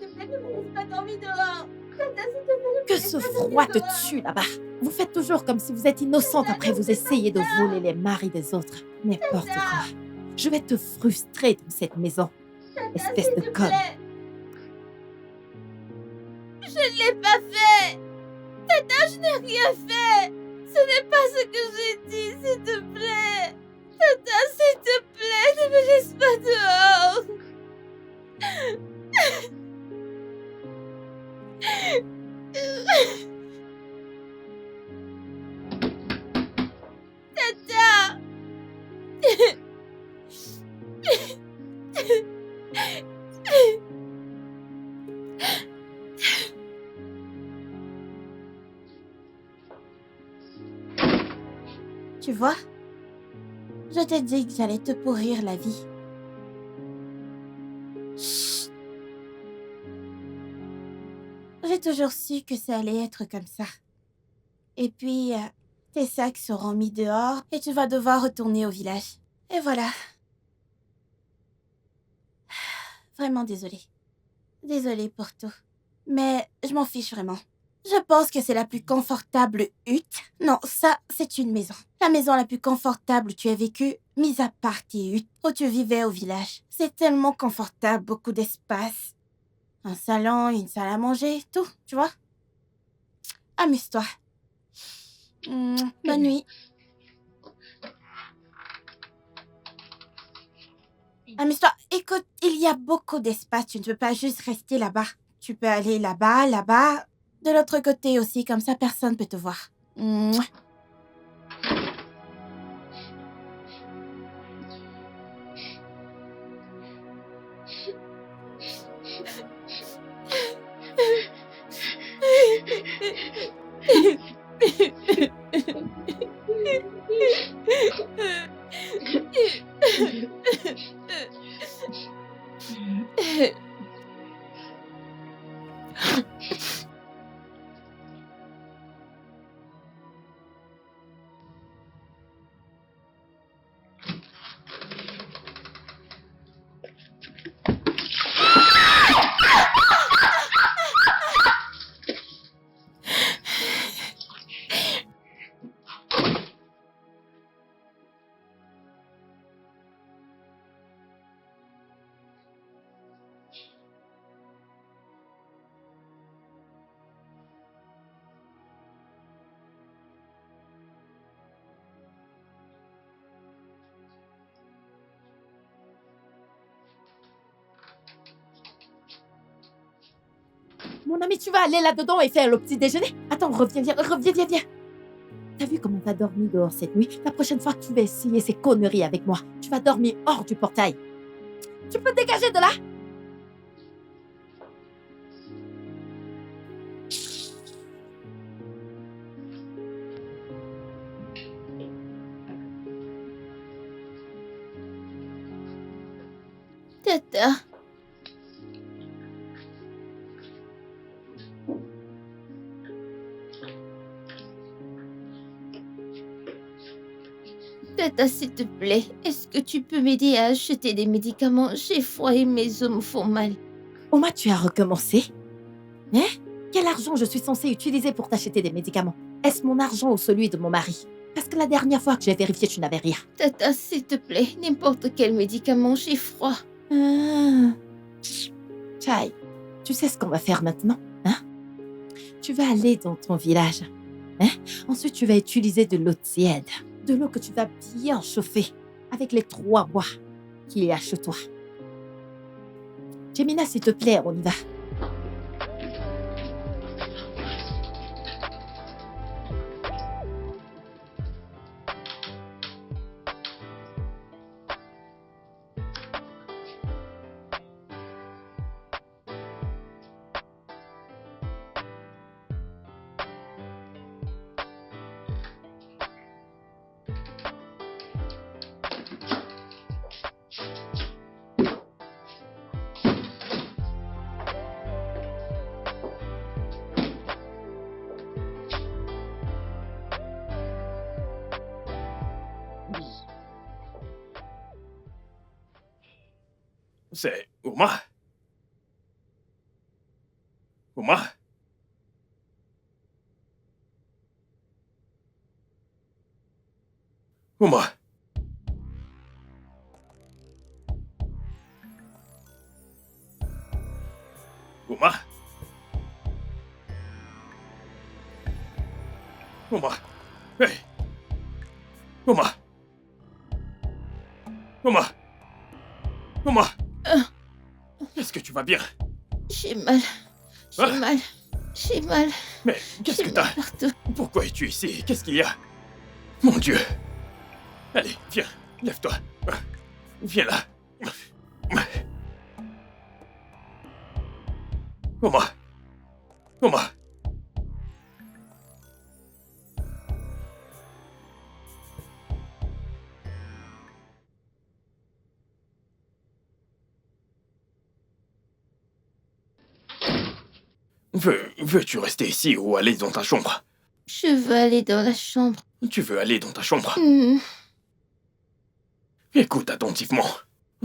te plaît, ne me laisse pas dormir dehors! Tata, s'il te plaît, ne me Que laisse ce pas dormir froid te dehors. tue là-bas. Vous faites toujours comme si vous êtes innocente après vous essayez de voler les maris des autres. N'importe quoi. Je vais te frustrer dans cette maison. Espèce de conne. Je ne l'ai pas fait! Tata, je n'ai rien fait! Ce n'est pas ce que j'ai dit, s'il te plaît! Tata, s'il te plaît, ne me laisse pas dehors! Tata! Tu vois? Je t'ai dit que j'allais te pourrir la vie. Chut. J'ai toujours su que ça allait être comme ça. Et puis, tes sacs seront mis dehors et tu vas devoir retourner au village. Et voilà. Vraiment désolée. Désolée pour tout. Mais je m'en fiche vraiment. Je pense que c'est la plus confortable hutte. Non, ça, c'est une maison. La maison la plus confortable où tu as vécu, mis à part tes huttes, où tu vivais au village. C'est tellement confortable, beaucoup d'espace. Un salon, une salle à manger, tout, tu vois. Amuse-toi. Bonne nuit. Amuse-toi. Écoute, il y a beaucoup d'espace. Tu ne peux pas juste rester là-bas. Tu peux aller là-bas, là-bas. De l'autre côté aussi, comme ça personne ne peut te voir. Mouah. Mon ami, tu vas aller là-dedans et faire le petit déjeuner. Attends, reviens. T'as vu comment t'as dormi dehors cette nuit? La prochaine fois que tu vas essayer ces conneries avec moi, tu vas dormir hors du portail. Tu peux dégager de là? Tata. Tata, s'il te plaît, est-ce que tu peux m'aider à acheter des médicaments? J'ai froid et mes os me font mal. Oma, tu as recommencé? Hein? Quel argent je suis censée utiliser pour t'acheter des médicaments? Est-ce mon argent ou celui de mon mari? Parce que la dernière fois que j'ai vérifié, tu n'avais rien. Tata, s'il te plaît, n'importe quel médicament, j'ai froid. Chai, tu sais ce qu'on va faire maintenant, hein? Tu vas aller dans ton village, hein? Ensuite, tu vas utiliser de l'eau tiède, de l'eau que tu vas bien chauffer avec les 3 bois qu'il y a chez toi. Jemina, s'il te plaît, on y va. C'est Uma. Uma. Uma. Uma. Uma. Hey. Uma. Uma. Uma. Est-ce que tu vas bien? J'ai mal. J'ai mal. Mais qu'est-ce que J'ai t'as? mal partout. Pourquoi es-tu ici? Qu'est-ce qu'il y a? Mon Dieu! Allez, viens, lève-toi. Viens là. Oma. Oma. Veux-tu rester ici ou aller dans ta chambre? Je veux aller dans la chambre. Tu veux aller dans ta chambre? Hmm. Écoute attentivement.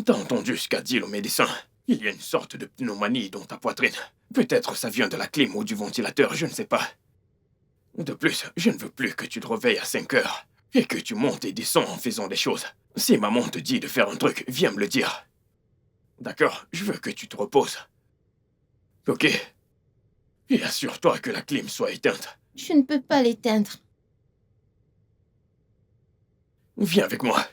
T'as entendu ce qu'a dit le médecin? Il y a une sorte de pneumonie dans ta poitrine. Peut-être ça vient de la clim ou du ventilateur, je ne sais pas. De plus, je ne veux plus que tu te réveilles à 5 heures et que tu montes et descends en faisant des choses. Si maman te dit de faire un truc, viens me le dire. D'accord? Je veux que tu te reposes. Ok? Et assure-toi que la clim soit éteinte. Je ne peux pas l'éteindre. Viens avec moi.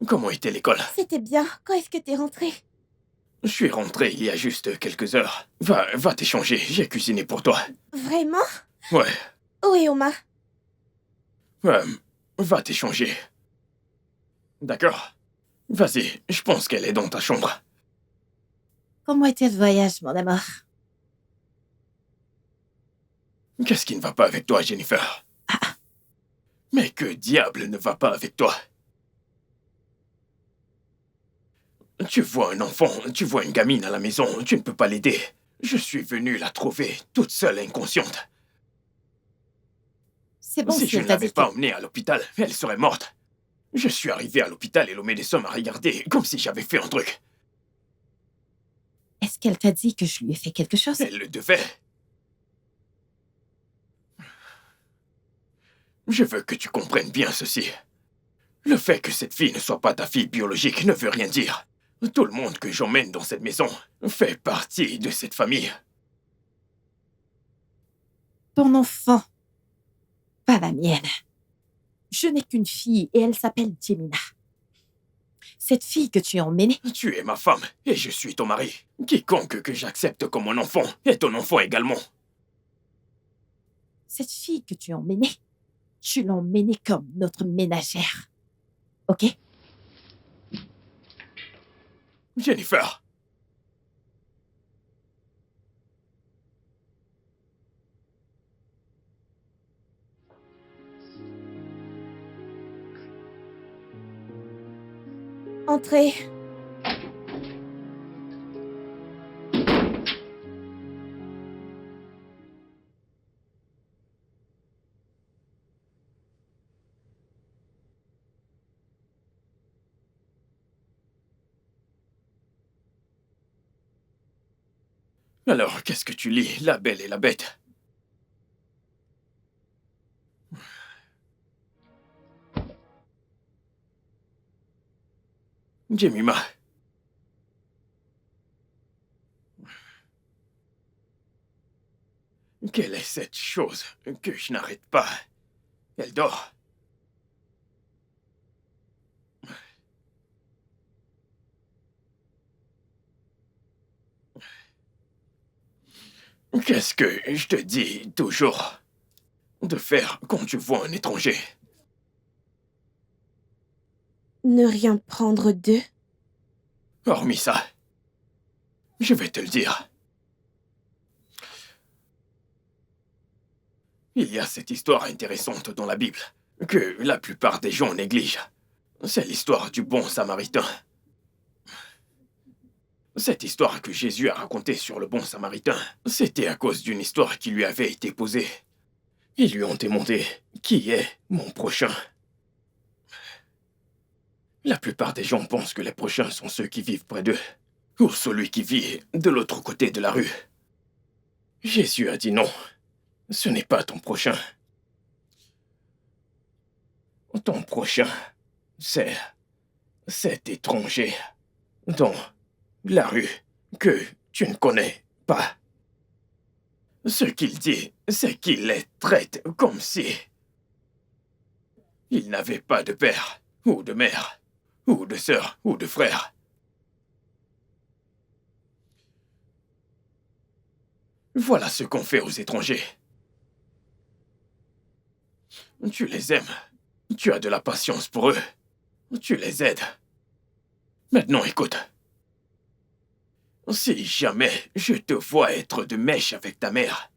Comment était l'école? C'était bien. Quand est-ce que t'es rentré? Je suis rentré il y a juste quelques heures. Va t'échanger, j'ai cuisiné pour toi. Vraiment? Ouais, Où est Oma? va t'échanger. D'accord? Vas-y, je pense qu'elle est dans ta chambre. Comment était le voyage, mon amour? Qu'est-ce qui ne va pas avec toi, Jennifer? Mais que diable ne va pas avec toi? Tu vois un enfant, tu vois une gamine à la maison, tu ne peux pas l'aider. Je suis venu la trouver, toute seule, inconsciente. C'est bon, Si je elle ne t'a l'avais dit pas que- emmenée à l'hôpital, elle serait morte. Je suis arrivé à l'hôpital et le médecin m'a regardé comme si j'avais fait un truc. Est-ce qu'elle t'a dit que je lui ai fait quelque chose? Elle le devait. Je veux que tu comprennes bien ceci. Le fait que cette fille ne soit pas ta fille biologique ne veut rien dire. Tout le monde que j'emmène dans cette maison fait partie de cette famille. Ton enfant, pas la mienne. Je n'ai qu'une fille et elle s'appelle Jemina. Cette fille que tu as emmenée, Tu es ma femme et je suis ton mari. Quiconque que j'accepte comme mon enfant est ton enfant également. cette fille que tu as emmenée, tu l'as emmenée comme notre ménagère. Ok? Jennifer, Entrez. alors qu'est-ce que tu lis, La Belle et la Bête? Jemima. Quelle est cette chose que je n'arrête pas? Elle dort. Qu'est-ce que je te dis toujours de faire quand tu vois un étranger? Ne rien prendre d'eux. Hormis ça, je vais te le dire. Il y a cette histoire intéressante dans la Bible que la plupart des gens négligent. C'est l'histoire du bon Samaritain. Cette histoire que Jésus a racontée sur le bon Samaritain, c'était à cause d'une histoire qui lui avait été posée. Ils lui ont demandé « Qui est mon prochain ?» La plupart des gens pensent que les prochains sont ceux qui vivent près d'eux, ou celui qui vit de l'autre côté de la rue. Jésus a dit non, ce n'est pas ton prochain. Ton prochain, c'est cet étranger dans la rue que tu ne connais pas. Ce qu'il dit, c'est qu'il les traite comme si ils n'avaient pas de père, ou de mère, ou de sœur, ou de frère. Voilà ce qu'on fait aux étrangers. Tu les aimes, tu as de la patience pour eux, tu les aides. Maintenant, écoute. Si jamais je te vois être de mèche avec ta mère,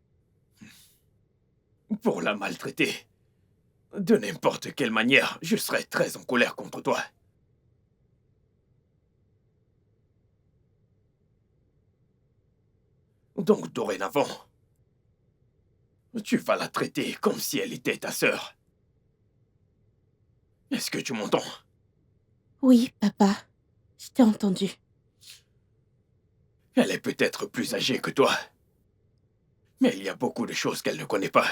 pour la maltraiter, de n'importe quelle manière, je serai très en colère contre toi. Donc, dorénavant, tu vas la traiter comme si elle était ta sœur. Est-ce que tu m'entends? Oui, papa. Je t'ai entendu. Elle est peut-être plus âgée que toi. Mais il y a beaucoup de choses qu'elle ne connaît pas.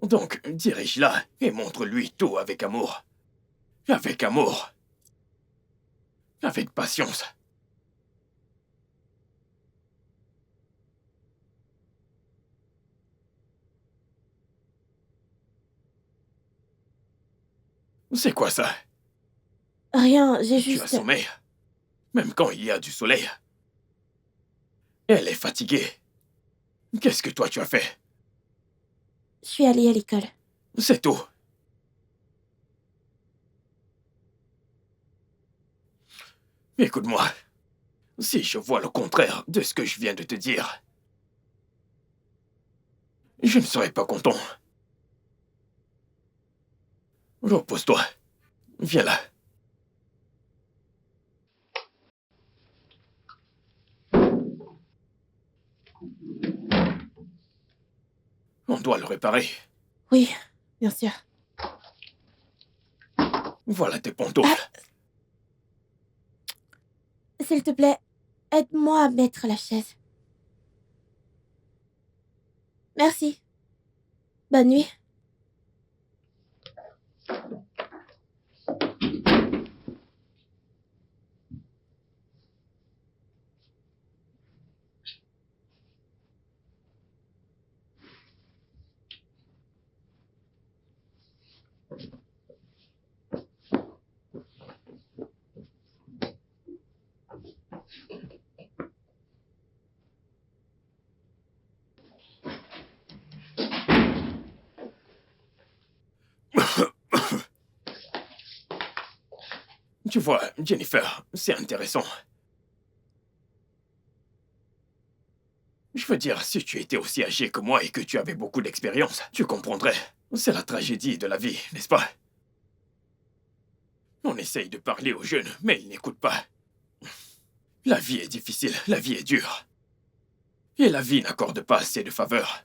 Donc, dirige-la et montre-lui tout avec amour. Avec amour. Avec patience. C'est quoi ça? Rien, j'ai Tu as juste... sommeil, même quand il y a du soleil. Elle est fatiguée. Qu'est-ce que toi tu as fait? Je suis allée à l'école. C'est tout. Écoute-moi. Si je vois le contraire de ce que je viens de te dire, je ne serai pas content. Repose-toi. Viens là. On doit le réparer. Oui, bien sûr. Voilà tes pantoufles. S'il te plaît, aide-moi à mettre la chaise. Merci. Bonne nuit. Tu vois, Jennifer, c'est intéressant. Je veux dire, si tu étais aussi âgée que moi et que tu avais beaucoup d'expérience, tu comprendrais. C'est la tragédie de la vie, n'est-ce pas? On essaye de parler aux jeunes, mais ils n'écoutent pas. La vie est difficile, la vie est dure. Et la vie n'accorde pas assez de faveurs.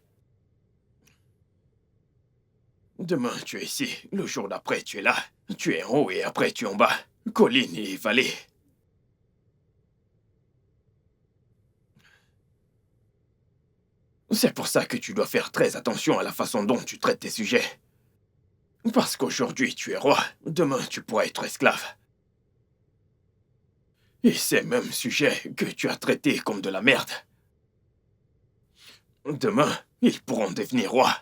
Demain, tu es ici. Le jour d'après, tu es là. Tu es en haut et après, tu es en bas. Collines et vallées. C'est pour ça que tu dois faire très attention à la façon dont tu traites tes sujets. Parce qu'aujourd'hui, tu es roi. Demain, tu pourras être esclave. Et ces mêmes sujets que tu as traités comme de la merde, demain, ils pourront devenir rois.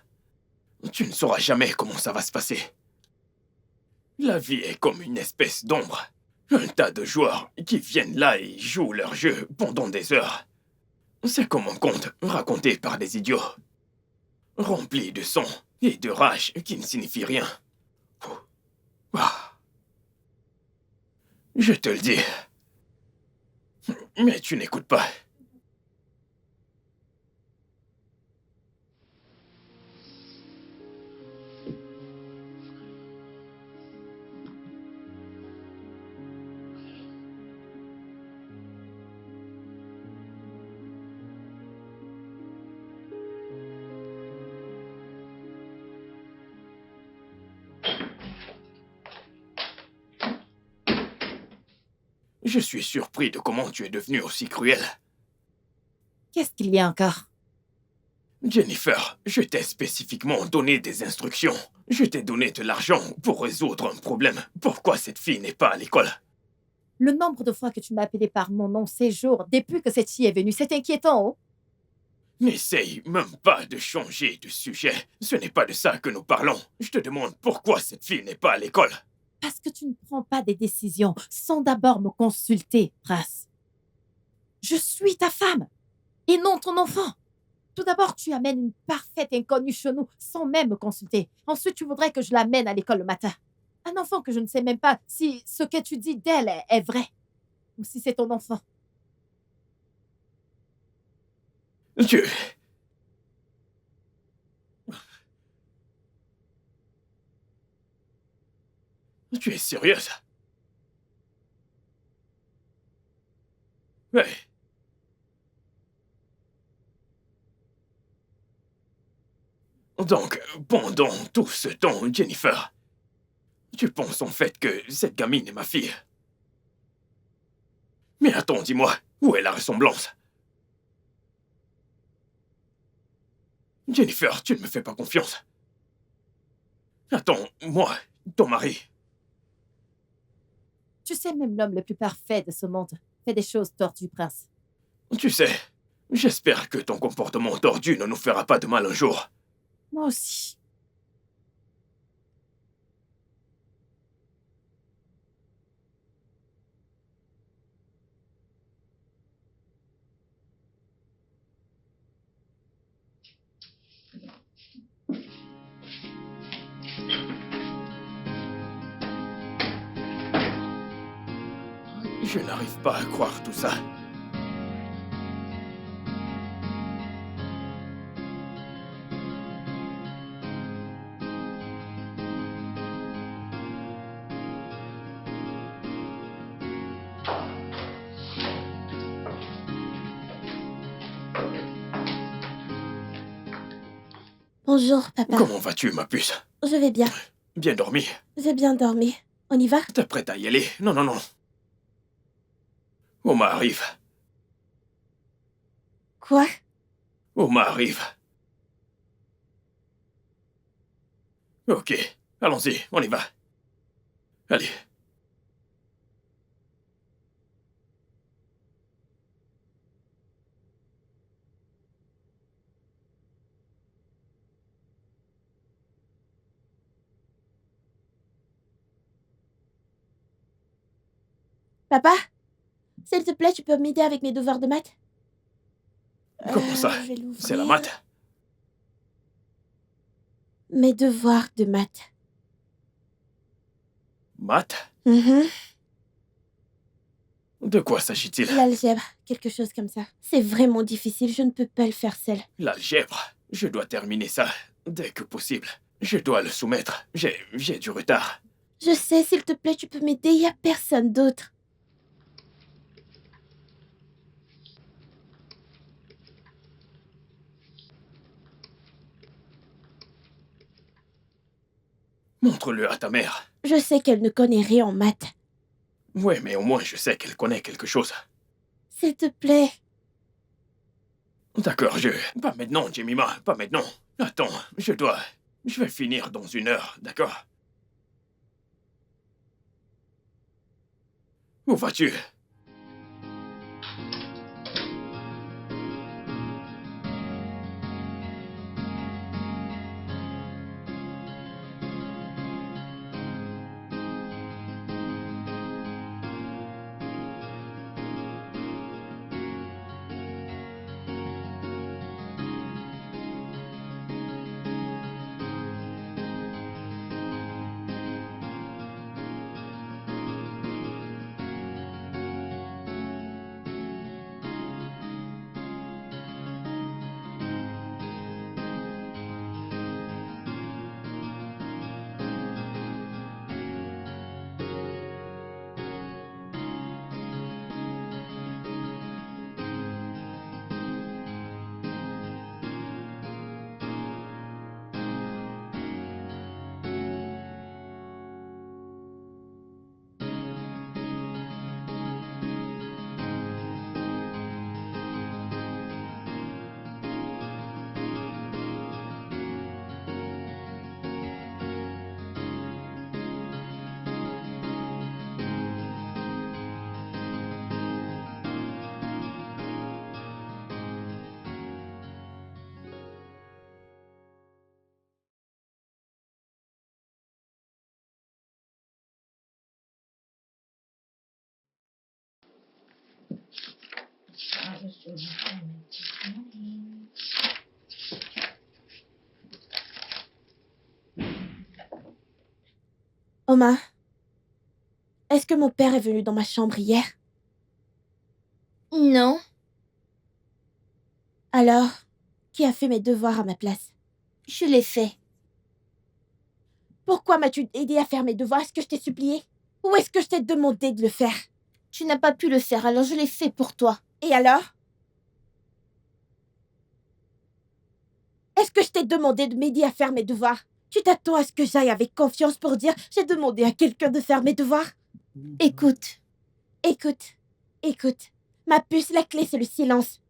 Tu ne sauras jamais comment ça va se passer. La vie est comme une espèce d'ombre. Un tas de joueurs qui viennent là et jouent leur jeu pendant des heures. C'est comme un conte raconté par des idiots. Rempli de sons et de rage qui ne signifient rien. Je te le dis. Mais tu n'écoutes pas. Je suis surpris de comment tu es devenue aussi cruelle. Qu'est-ce qu'il y a encore? Jennifer, je t'ai spécifiquement donné des instructions. Je t'ai donné de l'argent pour résoudre un problème. Pourquoi cette fille n'est pas à l'école? Le nombre de fois que tu m'as appelé par mon nom ces jours, depuis que cette fille est venue, c'est inquiétant, oh? N'essaye même pas de changer de sujet. Ce n'est pas de ça que nous parlons. Je te demande pourquoi cette fille n'est pas à l'école. Parce que tu ne prends pas des décisions sans d'abord me consulter, Prince. Je suis ta femme et non ton enfant. Tout d'abord, tu amènes une parfaite inconnue chez nous sans même me consulter. Ensuite, tu voudrais que je l'amène à l'école le matin. Un enfant que je ne sais même pas si ce que tu dis d'elle est vrai ou si c'est ton enfant. Tu es sérieuse? Ouais. Donc, pendant tout ce temps, Jennifer, tu penses en fait que cette gamine est ma fille? Mais attends, dis-moi, où est la ressemblance? Jennifer, tu ne me fais pas confiance. Attends, moi, ton mari. Tu sais, même l'homme le plus parfait de ce monde fait des choses tordues, Prince. Tu sais, j'espère que ton comportement tordu ne nous fera pas de mal un jour. Moi aussi. Je n'arrive pas à croire tout ça. Bonjour, papa. Comment vas-tu, ma puce? Je vais bien. Bien dormi? J'ai bien dormi. On y va? T'es prête à y aller? Non, non, non. Oma arrive. Quoi? Oma arrive. Ok, allons-y, on y va. Allez. Papa? S'il te plaît, tu peux m'aider avec mes devoirs de maths? Comment ça? Je vais l'ouvrir. C'est la maths? Mes devoirs de maths. Maths? Mhm. De quoi s'agit-il? L'algèbre, quelque chose comme ça. C'est vraiment difficile, je ne peux pas le faire seule. L'algèbre. Je dois terminer ça dès que possible. Je dois le soumettre. J'ai du retard. Je sais, s'il te plaît, tu peux m'aider, il n'y a personne d'autre. Montre-le à ta mère. Je sais qu'elle ne connaît rien en maths. Ouais, mais au moins je sais qu'elle connaît quelque chose. S'il te plaît. D'accord, Pas maintenant, Jemima, pas maintenant. Attends, je vais finir dans 1 heure, d'accord? Où vas-tu? Oma, est-ce que mon père est venu dans ma chambre hier? Non. Alors, qui a fait mes devoirs à ma place? Je l'ai fait. Pourquoi m'as-tu aidé à faire mes devoirs? Est-ce que je t'ai supplié? Ou est-ce que je t'ai demandé de le faire? Tu n'as pas pu le faire, alors je l'ai fait pour toi. Et alors? Est-ce que je t'ai demandé de m'aider à faire mes devoirs? Tu t'attends à ce que j'aille avec confiance pour dire j'ai demandé à quelqu'un de faire mes devoirs? Écoute. Écoute. Ma puce, la clé, c'est le silence.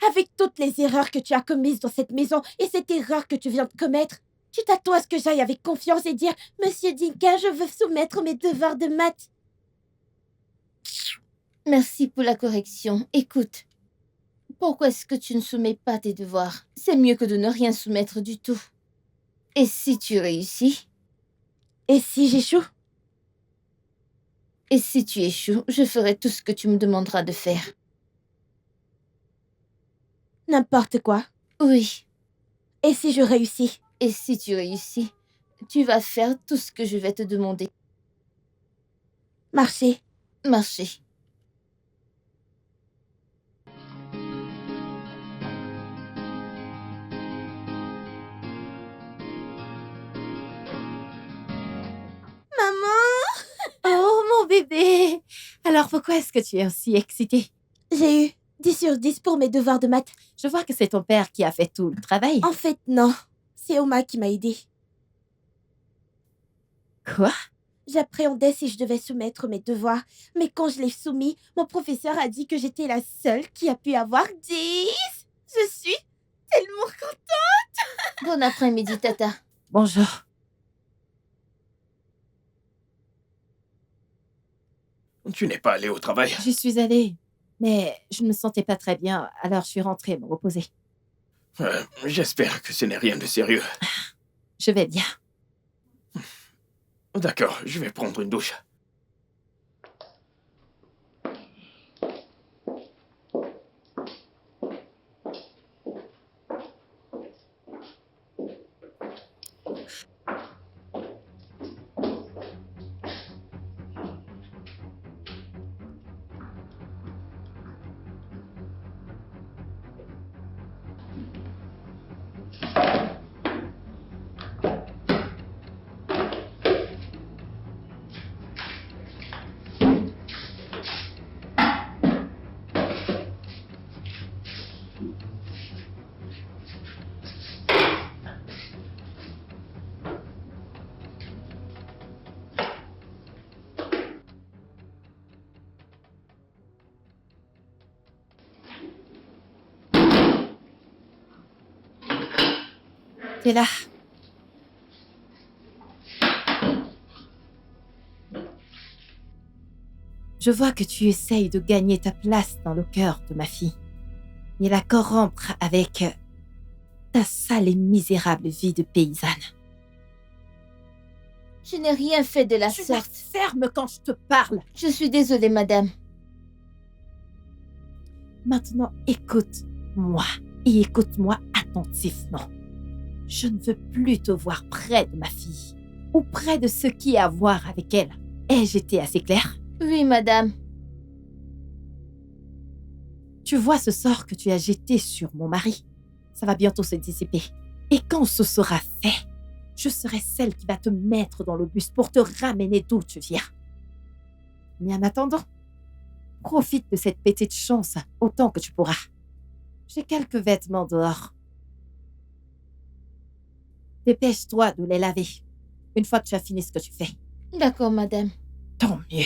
Avec toutes les erreurs que tu as commises dans cette maison et cette erreur que tu viens de commettre, tu t'attends à ce que j'aille avec confiance et dire Monsieur Dinka, je veux soumettre mes devoirs de maths. Merci pour la correction. Écoute. Pourquoi est-ce que tu ne soumets pas tes devoirs? C'est mieux que de ne rien soumettre du tout. Et si tu réussis? Et si j'échoue? Et si tu échoues, je ferai tout ce que tu me demanderas de faire. N'importe quoi. Oui. Et si je réussis? Et si tu réussis, tu vas faire tout ce que je vais te demander. Marcher. Marcher. Maman! Oh, mon bébé! Alors, pourquoi est-ce que tu es aussi excitée? J'ai eu 10 sur 10 pour mes devoirs de maths. Je vois que c'est ton père qui a fait tout le travail. En fait, non. C'est Oma qui m'a aidée. Quoi? J'appréhendais si je devais soumettre mes devoirs, mais quand je l'ai soumis, mon professeur a dit que j'étais la seule qui a pu avoir 10. Je suis tellement contente. Bon après-midi, Tata. Bonjour. Tu n'es pas allé au travail? J'y suis allée, mais je ne me sentais pas très bien, alors je suis rentrée me reposer. J'espère que ce n'est rien de sérieux. Je vais bien. D'accord, je vais prendre une douche. T'es là. Je vois que tu essayes de gagner ta place dans le cœur de ma fille et la corrompre avec ta sale et misérable vie de paysanne. Je n'ai rien fait de la Tu sorte. restes ferme quand je te parle. Je suis désolée, madame. Maintenant, écoute-moi et écoute-moi attentivement. Je ne veux plus te voir près de ma fille ou près de ce qui a à voir avec elle. Ai-je été assez claire? Oui, madame. Tu vois ce sort que tu as jeté sur mon mari? Ça va bientôt se dissiper. Et quand ce sera fait, je serai celle qui va te mettre dans le bus pour te ramener d'où tu viens. Mais en attendant, profite de cette petite chance autant que tu pourras. J'ai quelques vêtements dehors. Dépêche-toi de les laver une fois que tu as fini ce que tu fais. D'accord, madame. Tant mieux.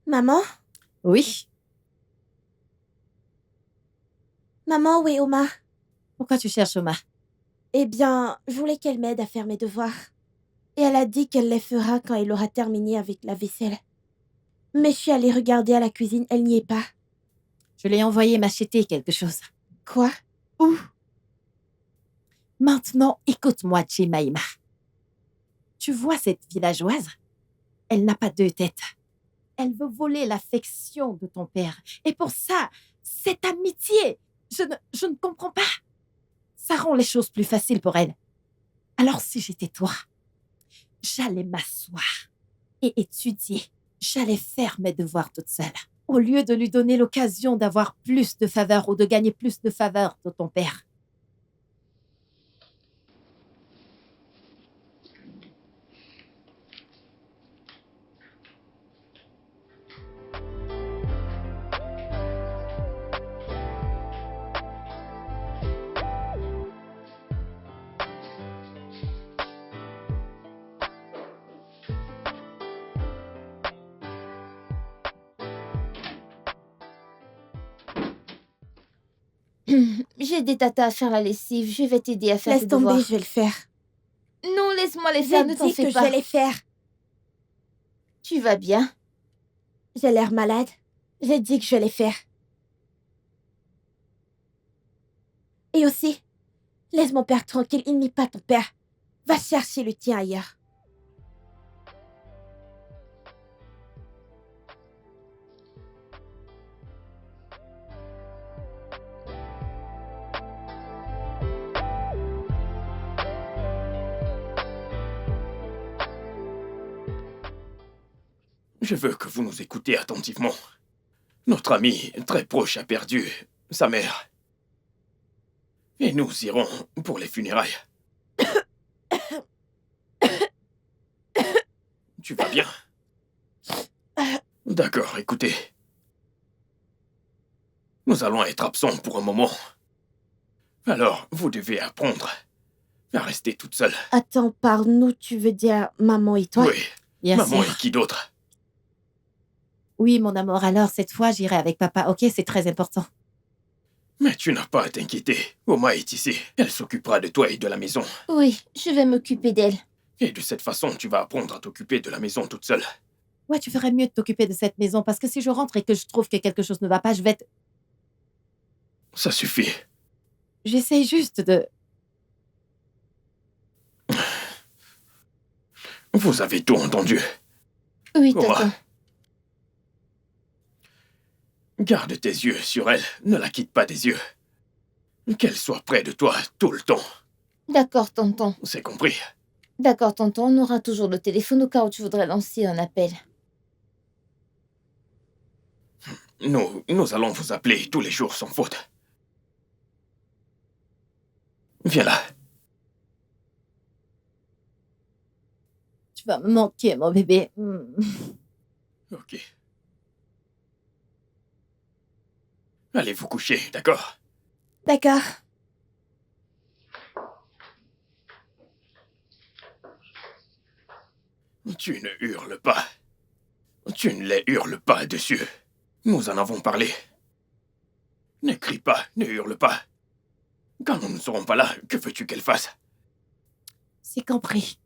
Maman? Oui? Maman, où est Oma? Pourquoi tu cherches Oma? Eh bien, je voulais qu'elle m'aide à faire mes devoirs. Et elle a dit qu'elle les fera quand elle aura terminé avec la vaisselle. Mais je suis allée regarder à la cuisine, elle n'y est pas. Je l'ai envoyé m'acheter quelque chose. Quoi? Où? Maintenant, écoute-moi, Jemima. Tu vois cette villageoise? Elle n'a pas deux têtes. Elle veut voler l'affection de ton père. Et pour ça, cette amitié, je ne comprends pas. Ça rend les choses plus faciles pour elle. Alors si j'étais toi, j'allais m'asseoir et étudier. J'allais faire mes devoirs toute seule. Au lieu de lui donner l'occasion d'avoir plus de faveur ou de gagner plus de faveur de ton père. J'ai des tatas à faire la lessive. Je vais t'aider à faire Laisse tes tomber, devoirs. je vais le faire. Non, laisse-moi les J'ai faire, ne t'en dit fais que je pas. vais les faire. Tu vas bien? J'ai l'air malade. J'ai dit que je vais les faire. Et aussi, laisse mon père tranquille, il n'est pas ton père. Va chercher le tien ailleurs. Je veux que vous nous écoutiez attentivement. Notre ami très proche a perdu sa mère. Et nous irons pour les funérailles. Tu vas bien? D'accord, écoutez. Nous allons être absents pour un moment. Alors, vous devez apprendre à rester toute seule. Attends, par nous, tu veux dire maman et toi? Oui, Bien maman sûr. et qui d'autre? Oui, mon amour, alors cette fois, j'irai avec papa. Ok, c'est très important. Mais tu n'as pas à t'inquiéter. Oma est ici. Elle s'occupera de toi et de la maison. Oui, je vais m'occuper d'elle. Et de cette façon, tu vas apprendre à t'occuper de la maison toute seule. Ouais, tu ferais mieux de t'occuper de cette maison parce que si je rentre et que je trouve que quelque chose ne va pas, je vais te... Ça suffit. J'essaye juste de... Vous avez tout entendu. Oui, Oma. tonton. Garde tes yeux sur elle. Ne la quitte pas des yeux. Qu'elle soit près de toi tout le temps. D'accord, tonton. C'est compris? D'accord, tonton. On aura toujours le téléphone au cas où tu voudrais lancer un appel. Nous allons vous appeler tous les jours sans faute. Viens là. Tu vas me manquer, mon bébé. Ok. Allez vous coucher, d'accord? D'accord. Tu ne hurles pas. Tu ne les hurles pas dessus. Nous en avons parlé. Ne crie pas, ne hurle pas. Quand nous ne serons pas là, que veux-tu qu'elle fasse? C'est compris.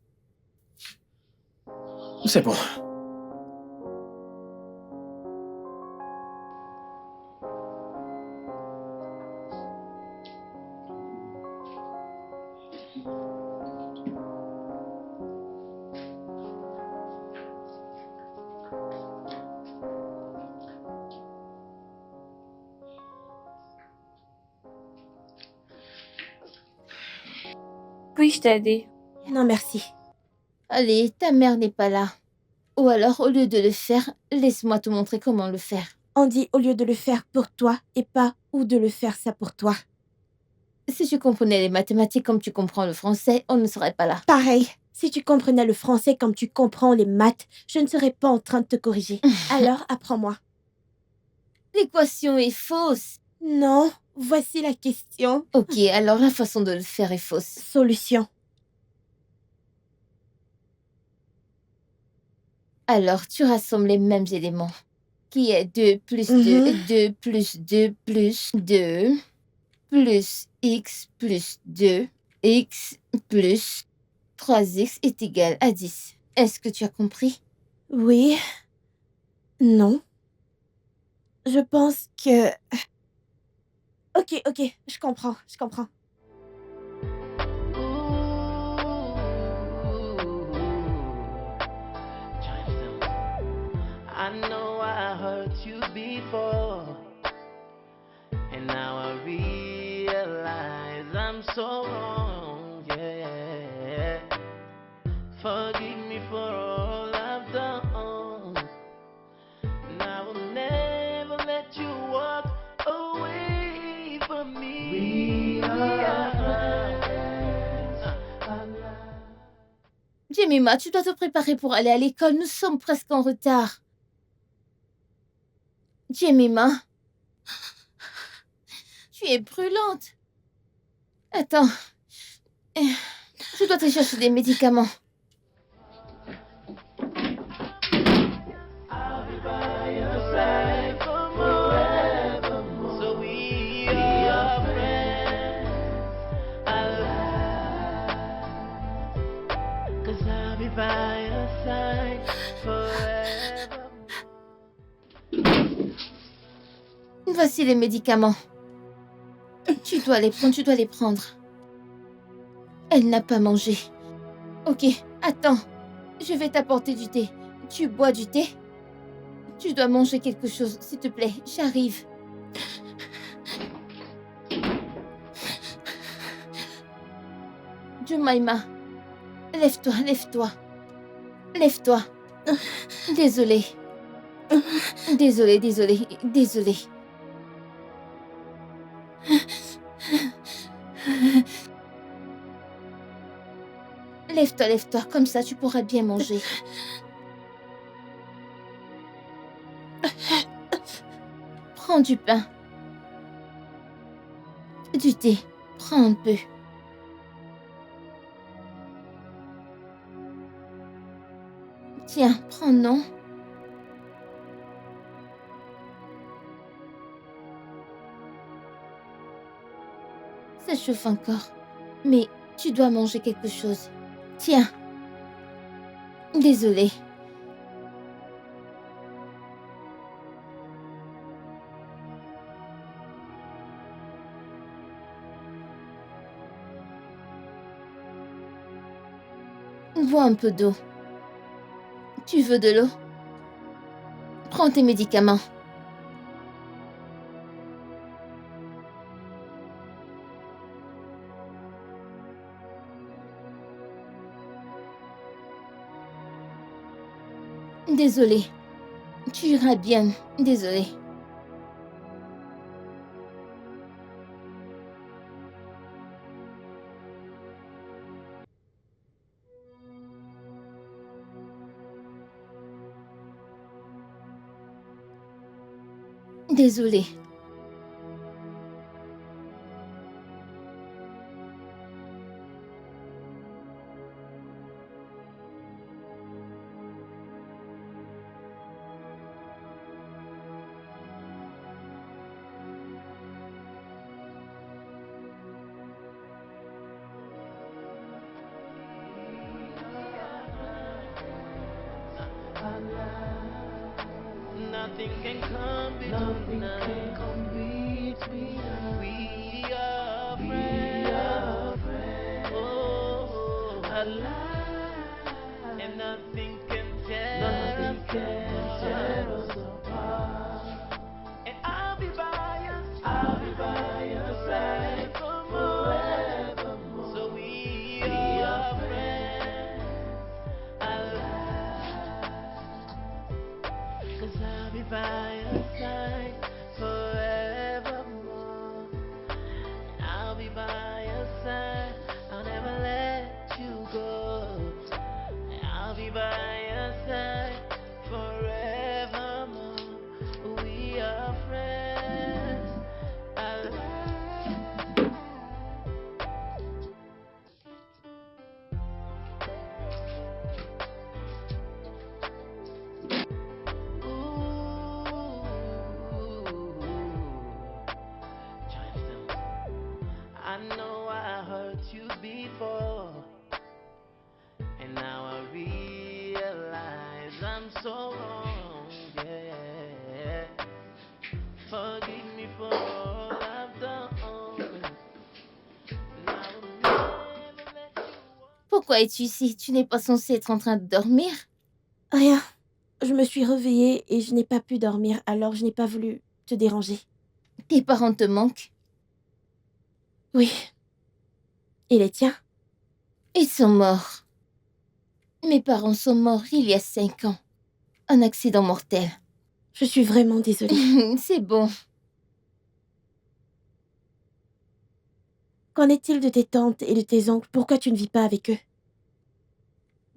C'est bon. Puis-je t'aider? Non, merci. Allez, ta mère n'est pas là. Ou alors, au lieu de le faire, laisse-moi te montrer comment le faire. On dit au lieu de le faire pour toi et pas ou de le faire ça pour toi. Si tu comprenais les mathématiques comme tu comprends le français, on ne serait pas là. Pareil, si tu comprenais le français comme tu comprends les maths, je ne serais pas en train de te corriger. Alors, apprends-moi. L'équation est fausse. Non, voici la question. Ok, alors la façon de le faire est fausse. Solution. Alors, tu rassembles les mêmes éléments. Qui est 2 plus 2, 2 plus 2 plus 2, plus x plus 2, x plus 3x est égal à 10. Est-ce que tu as compris? Oui. Non. Je pense que... Ok, je comprends. I know I hurt you before, and now I realize I'm so wrong, yeah. Forgive me for all I've done, and I will never let you walk away from me. We are friends. Jemima, tu dois te préparer pour aller à l'école. Nous sommes presque en retard. Jemima, tu es brûlante. Attends, je dois te chercher des médicaments. I'll be by your side forevermore. So we are friends alive. 'Cause I'll be by your side forevermore. Voici les médicaments. Tu dois les prendre. Elle n'a pas mangé. Ok, attends. Je vais t'apporter du thé. Tu bois du thé? Tu dois manger quelque chose, s'il te plaît. J'arrive. Jemima, lève-toi. Lève-toi. Désolée. Désolée. Lève-toi, comme ça tu pourras bien manger. Prends du pain. Du thé. Prends un peu. Tiens, prends, non? Ça chauffe encore. Mais tu dois manger quelque chose. Tiens. Désolée. Bois un peu d'eau. Tu veux de l'eau? Prends tes médicaments. Désolée. Tu iras bien. Désolée. Désolée. Nothing can come between us. We are friends. Oh, alive. And nothing can tear us apart. And I'll be by your side forevermore. So we are friends. Alive. 'Cause I'll be by your side forevermore. And I'll be by your side. I'll never let you go. And I'll be by your side forevermore. We are friends. I know I hurt you before, and now I realize I'm so wrong, yeah. Forgive me for all I've done. And I will never let you walk. Pourquoi es-tu ici? Tu n'es pas censé être en train de dormir? Rien. Je me suis réveillée et je n'ai pas pu dormir, alors je n'ai pas voulu te déranger. Tes parents te manquent? Oui. Et les tiens? Ils sont morts. Mes parents sont morts il y a 5 ans. Un accident mortel. Je suis vraiment désolée. C'est bon. Qu'en est-il de tes tantes et de tes oncles? Pourquoi tu ne vis pas avec eux?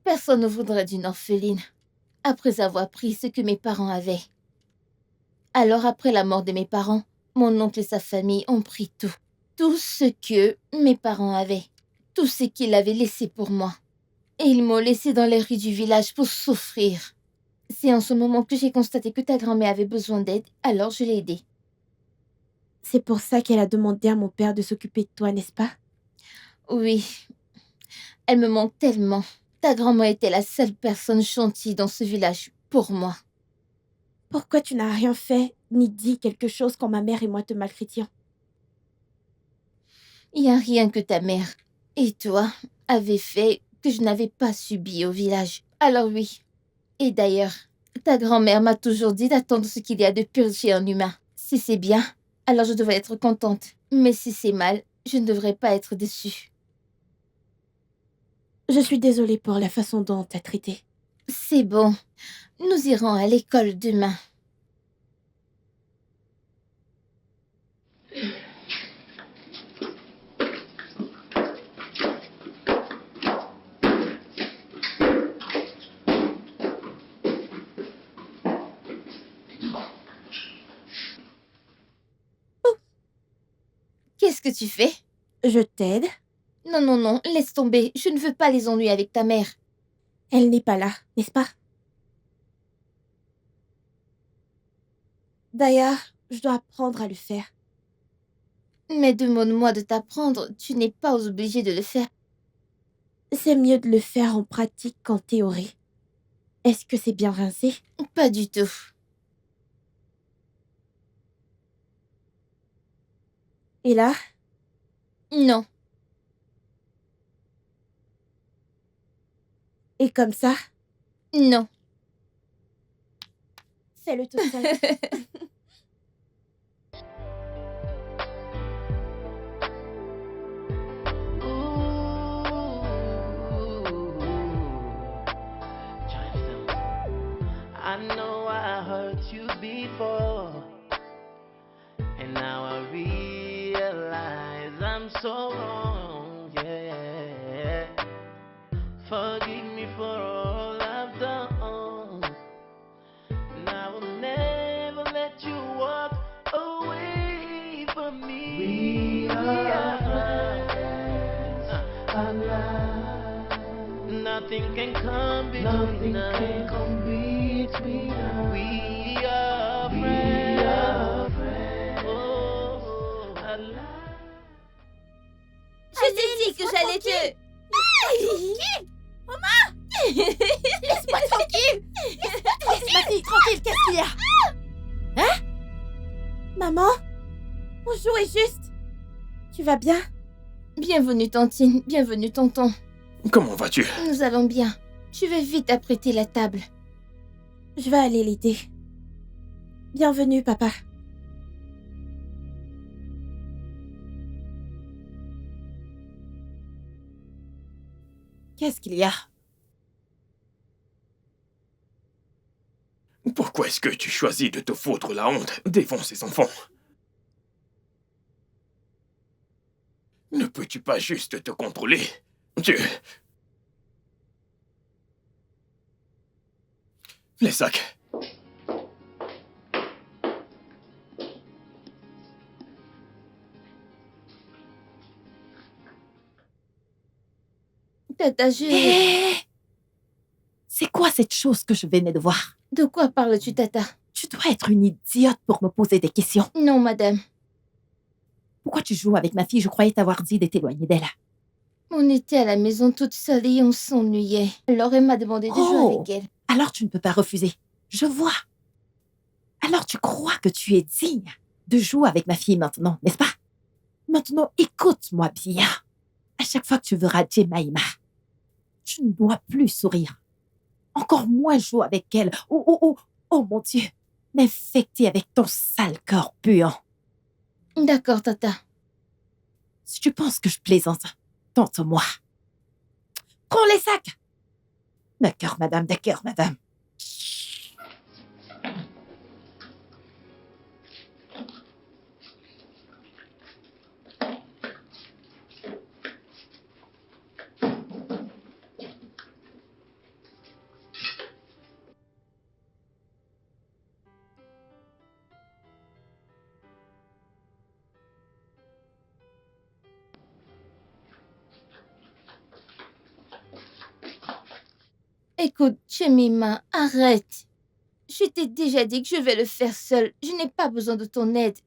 Personne ne voudrait d'une orpheline, après avoir pris ce que mes parents avaient. Alors, après la mort de mes parents, mon oncle et sa famille ont pris tout. Tout ce que mes parents avaient. Tout ce qu'ils avaient laissé pour moi. Et ils m'ont laissé dans les rues du village pour souffrir. C'est en ce moment que j'ai constaté que ta grand-mère avait besoin d'aide, alors je l'ai aidée. C'est pour ça qu'elle a demandé à mon père de s'occuper de toi, n'est-ce pas? Oui, elle me manque tellement. Ta grand-mère était la seule personne gentille dans ce village pour moi. Pourquoi tu n'as rien fait, ni dit quelque chose quand ma mère et moi te maltraitions? Il n'y a rien que ta mère et toi avez fait que je n'avais pas subi au village. Alors oui. Et d'ailleurs, ta grand-mère m'a toujours dit d'attendre ce qu'il y a de pire chez un humain. Si c'est bien, alors je devrais être contente. Mais si c'est mal, je ne devrais pas être déçue. Je suis désolée pour la façon dont on t'a traité. C'est bon. Nous irons à l'école demain. Qu'est-ce que tu fais? Je t'aide. Non, non, non, laisse tomber. Je ne veux pas les ennuyer avec ta mère. Elle n'est pas là, n'est-ce pas? D'ailleurs, je dois apprendre à le faire. Mais demande-moi de t'apprendre. Tu n'es pas obligé de le faire. C'est mieux de le faire en pratique qu'en théorie. Est-ce que c'est bien rincé? Pas du tout. Et là? Non. Et comme ça? Non. Fais-le tout seul. I know I hurt you before, and now I realize I'm so wrong, yeah. Forgive me for all I've done, and I will never let you walk away from me. We are friends, alive. Nothing can come between us. We are friends. Oh, alive. Je t'ai dit que j'allais te... Laisse ma fille tranquille, qu'est-ce qu'il y a? Maman? On jouait juste. Tu vas bien? Bienvenue, tantine. Bienvenue, tonton. Comment vas-tu? Nous allons bien. Je vais vite apprêter la table. Je vais aller l'aider. Bienvenue, papa. Qu'est-ce qu'il y a? Pourquoi est-ce que tu choisis de te foutre la honte devant ces enfants? Ne peux-tu pas juste te contrôler? Les sacs. Tata, Hé! C'est quoi cette chose que je venais de voir? De quoi parles-tu, Tata? Tu dois être une idiote pour me poser des questions. Non, madame. Pourquoi tu joues avec ma fille? Je croyais t'avoir dit de t'éloigner d'elle. On était à la maison toute seule et on s'ennuyait. Alors elle m'a demandé de jouer avec elle. Alors tu ne peux pas refuser. Je vois. Alors tu crois que tu es digne de jouer avec ma fille maintenant, n'est-ce pas? Maintenant, écoute-moi bien. À chaque fois que tu verras Jemima, tu ne dois plus sourire. Encore moins jouer avec elle. Oh mon Dieu. M'infecter avec ton sale corps puant. D'accord, Tata. Si tu penses que je plaisante, tente-moi. Prends les sacs. D'accord, madame, d'accord, madame. Écoute, Jemima, arrête. Je t'ai déjà dit que je vais le faire seule. Je n'ai pas besoin de ton aide.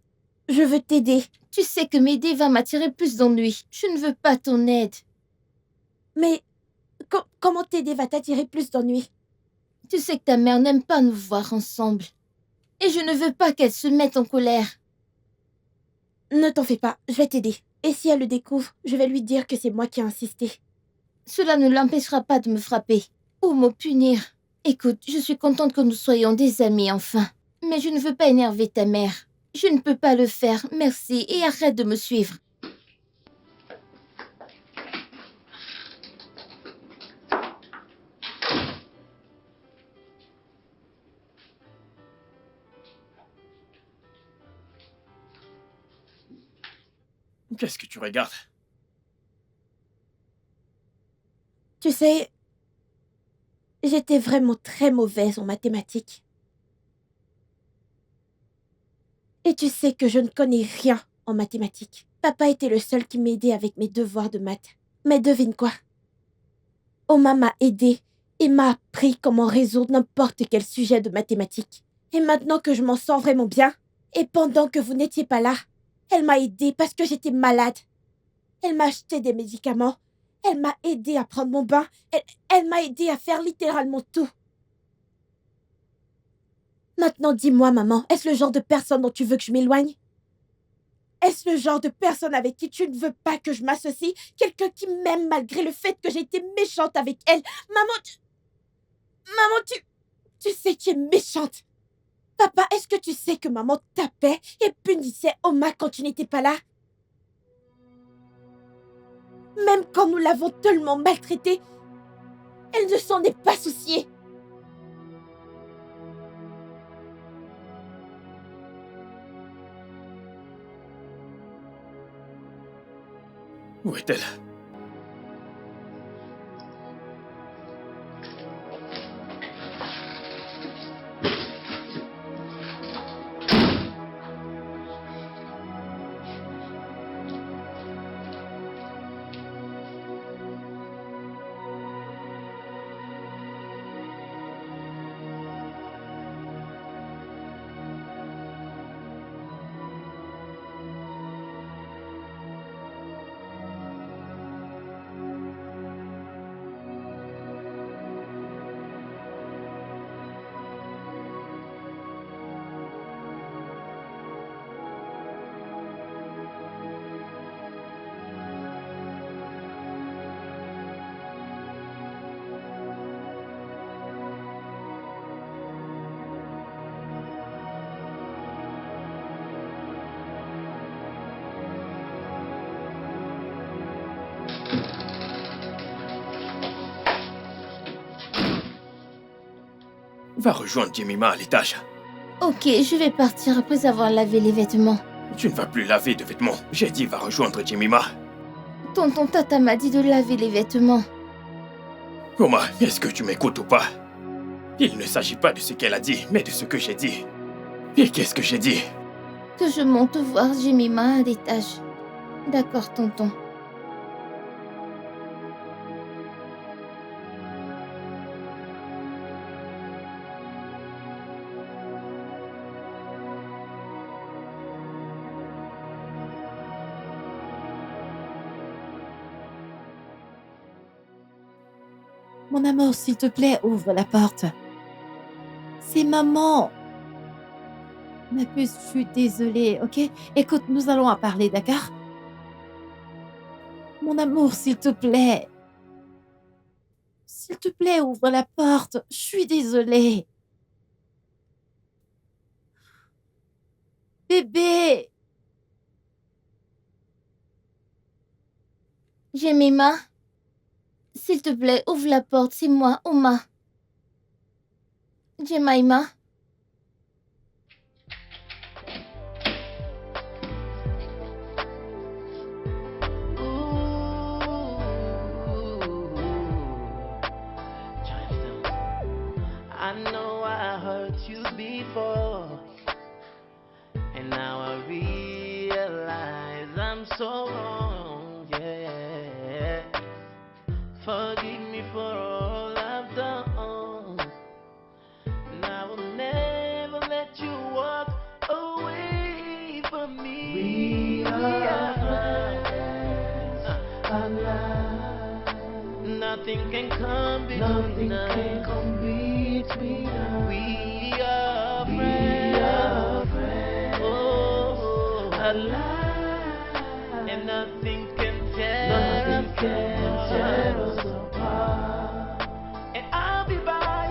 Je veux t'aider. Tu sais que m'aider va m'attirer plus d'ennuis. Je ne veux pas ton aide. Mais comment t'aider va t'attirer plus d'ennuis? Tu sais que ta mère n'aime pas nous voir ensemble. Et je ne veux pas qu'elle se mette en colère. Ne t'en fais pas, je vais t'aider. Et si elle le découvre, je vais lui dire que c'est moi qui ai insisté. Cela ne l'empêchera pas de me frapper ou me punir. Écoute, je suis contente que nous soyons des amis enfin. Mais je ne veux pas énerver ta mère. Je ne peux pas le faire, merci, et arrête de me suivre. Qu'est-ce que tu regardes? Tu sais, j'étais vraiment très mauvaise en mathématiques. Et tu sais que je ne connais rien en mathématiques. Papa était le seul qui m'aidait avec mes devoirs de maths. Mais devine quoi? Oma m'a aidée et m'a appris comment résoudre n'importe quel sujet de mathématiques. Et maintenant que je m'en sens vraiment bien, et pendant que vous n'étiez pas là, elle m'a aidée parce que j'étais malade. Elle m'a acheté des médicaments. Elle m'a aidée à prendre mon bain. Elle m'a aidée à faire littéralement tout. Maintenant, dis-moi, maman, est-ce le genre de personne dont tu veux que je m'éloigne? Est-ce le genre de personne avec qui tu ne veux pas que je m'associe? Quelqu'un qui m'aime malgré le fait que j'ai été méchante avec elle? Maman, tu sais que tu es méchante. Papa, est-ce que tu sais que maman tapait et punissait Oma quand tu n'étais pas là? Même quand nous l'avons tellement maltraitée, elle ne s'en est pas souciée. Où est-elle? Va rejoindre Jemima à l'étage. Ok, je vais partir après avoir lavé les vêtements. Tu ne vas plus laver de vêtements. J'ai dit va rejoindre Jemima. Tonton Tata m'a dit de laver les vêtements. Oma, est-ce que tu m'écoutes ou pas? Il ne s'agit pas de ce qu'elle a dit, mais de ce que j'ai dit. Et qu'est-ce que j'ai dit? Que je monte voir Jemima à l'étage. D'accord, tonton. Mon amour, s'il te plaît, ouvre la porte. C'est maman. Ma puce, je suis désolée, ok? Écoute, nous allons en parler, d'accord? Mon amour, s'il te plaît. S'il te plaît, ouvre la porte. Je suis désolée. Bébé. Jemima, s'il te plaît, ouvre la porte, c'est moi, Oma. Jemima. I know I hurt you before, and now I realize I'm so wrong, yeah. Forgive me for all I've done, and I will never let you walk away from me. We are friends, nothing can come between us. We are friends, oh, alive, and nothing can tear us apart. And I'll be by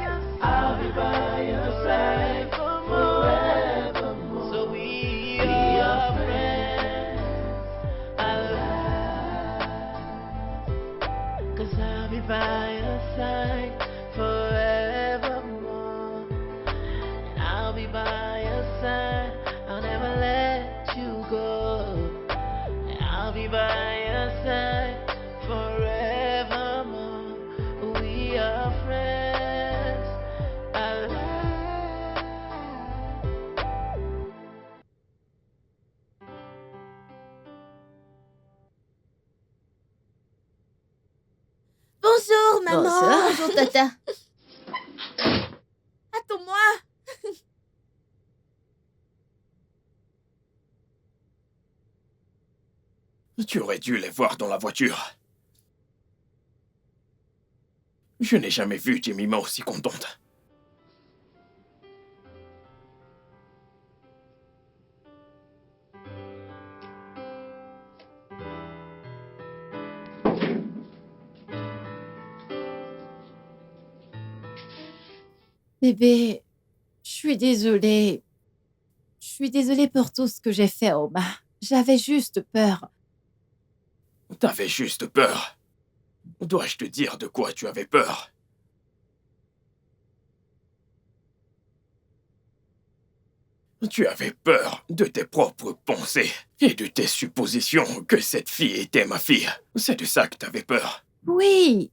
your side forevermore. So we are friends, alive, 'cause I'll be by your side forevermore. And I'll be by your side, I'll never let you go. And I'll be by your side forevermore. We are friends, alive. Bonjour, maman. Bonjour, Tata. Attends-moi. Tu aurais dû les voir dans la voiture. Je n'ai jamais vu Jemima aussi contente. Bébé, je suis désolée. Je suis désolée pour tout ce que j'ai fait, Oma. J'avais juste peur. T'avais juste peur. Dois-je te dire de quoi tu avais peur? Tu avais peur de tes propres pensées et de tes suppositions que cette fille était ma fille. C'est de ça que t'avais peur. Oui,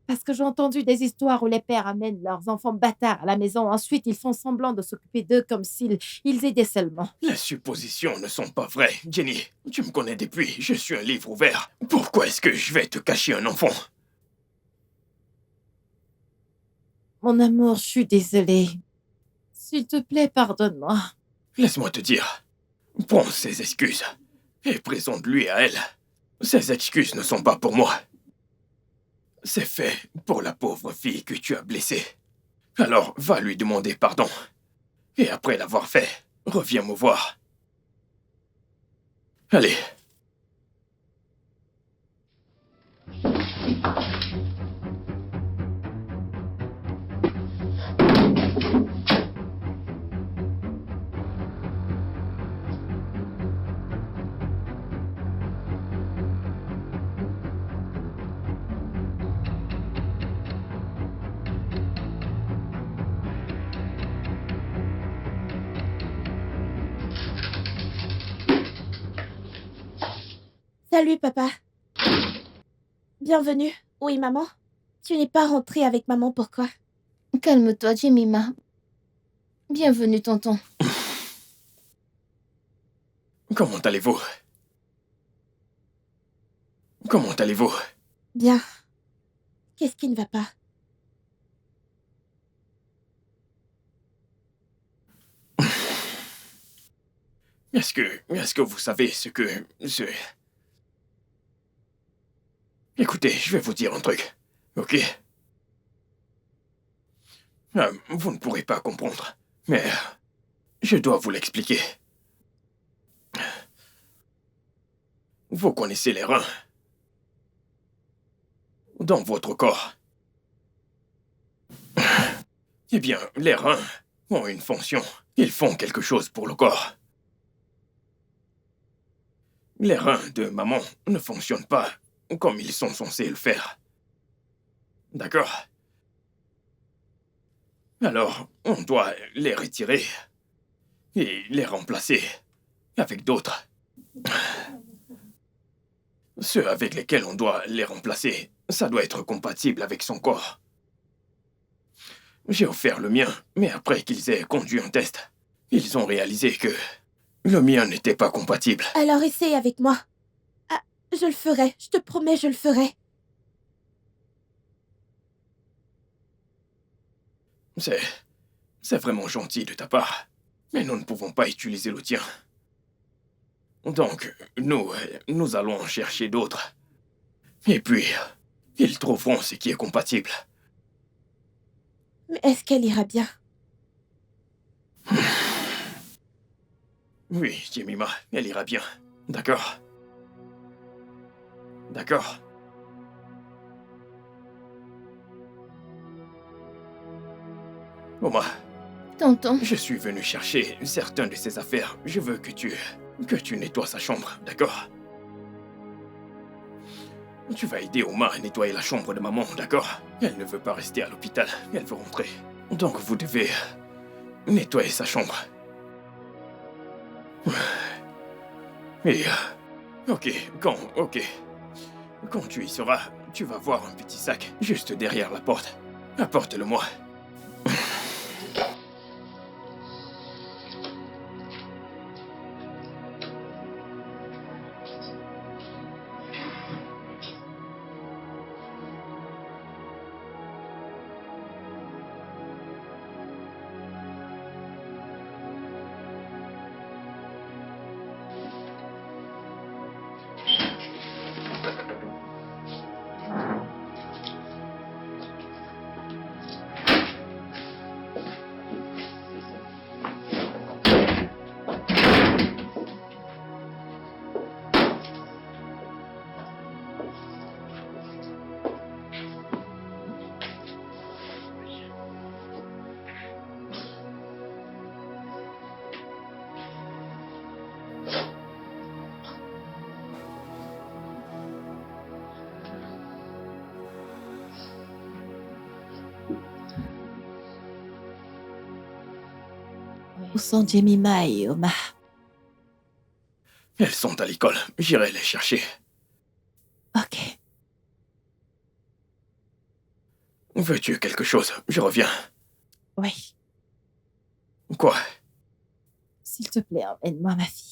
parce que j'ai entendu des histoires où les pères amènent leurs enfants bâtards à la maison. Ensuite, ils font semblant de s'occuper d'eux comme s'ils aidaient seulement. Les suppositions ne sont pas vraies, Jenny. Tu me connais depuis, je suis un livre ouvert. Pourquoi est-ce que je vais te cacher un enfant? Mon amour, je suis désolée. S'il te plaît, pardonne-moi. Laisse-moi te dire. Prends ses excuses et présente-lui à elle. Ces excuses ne sont pas pour moi. C'est fait pour la pauvre fille que tu as blessée. Alors, va lui demander pardon. Et après l'avoir fait, reviens me voir. Allez. Salut, papa. Bienvenue. Oui, maman. Tu n'es pas rentrée avec maman, pourquoi? Calme-toi, Jemima. Bienvenue, tonton. Comment allez-vous? Comment allez-vous? Bien. Qu'est-ce qui ne va pas? Est-ce que vous savez ce que... Écoutez, je vais vous dire un truc, ok? Vous ne pourrez pas comprendre, mais je dois vous l'expliquer. Vous connaissez les reins dans votre corps. Eh bien, les reins ont une fonction. Ils font quelque chose pour le corps. Les reins de maman ne fonctionnent pas comme ils sont censés le faire. D'accord? Alors, on doit les retirer et les remplacer avec d'autres. Ceux avec lesquels on doit les remplacer, ça doit être compatible avec son corps. J'ai offert le mien, mais après qu'ils aient conduit un test, ils ont réalisé que le mien n'était pas compatible. Alors essaye avec moi. Ah, je le ferai. Je te promets, je le ferai. C'est vraiment gentil de ta part, mais nous ne pouvons pas utiliser le tien. Donc, nous allons en chercher d'autres. Et puis, ils trouveront ce qui est compatible. Mais est-ce qu'elle ira bien? Oui, Jemima, elle ira bien. D'accord? D'accord? Oma, Tonton, je suis venu chercher certaines de ses affaires. Je veux que tu nettoies sa chambre, d'accord? Tu vas aider Oma à nettoyer la chambre de maman, d'accord? Elle ne veut pas rester à l'hôpital, elle veut rentrer. Donc vous devez nettoyer sa chambre. Et... Ok, quand tu y seras, tu vas voir un petit sac juste derrière la porte. Apporte-le-moi. Où sont Jemima et Oma? Elles sont à l'école, j'irai les chercher. Ok. Veux-tu quelque chose? Je reviens. Oui. Quoi? S'il te plaît, emmène-moi ma fille.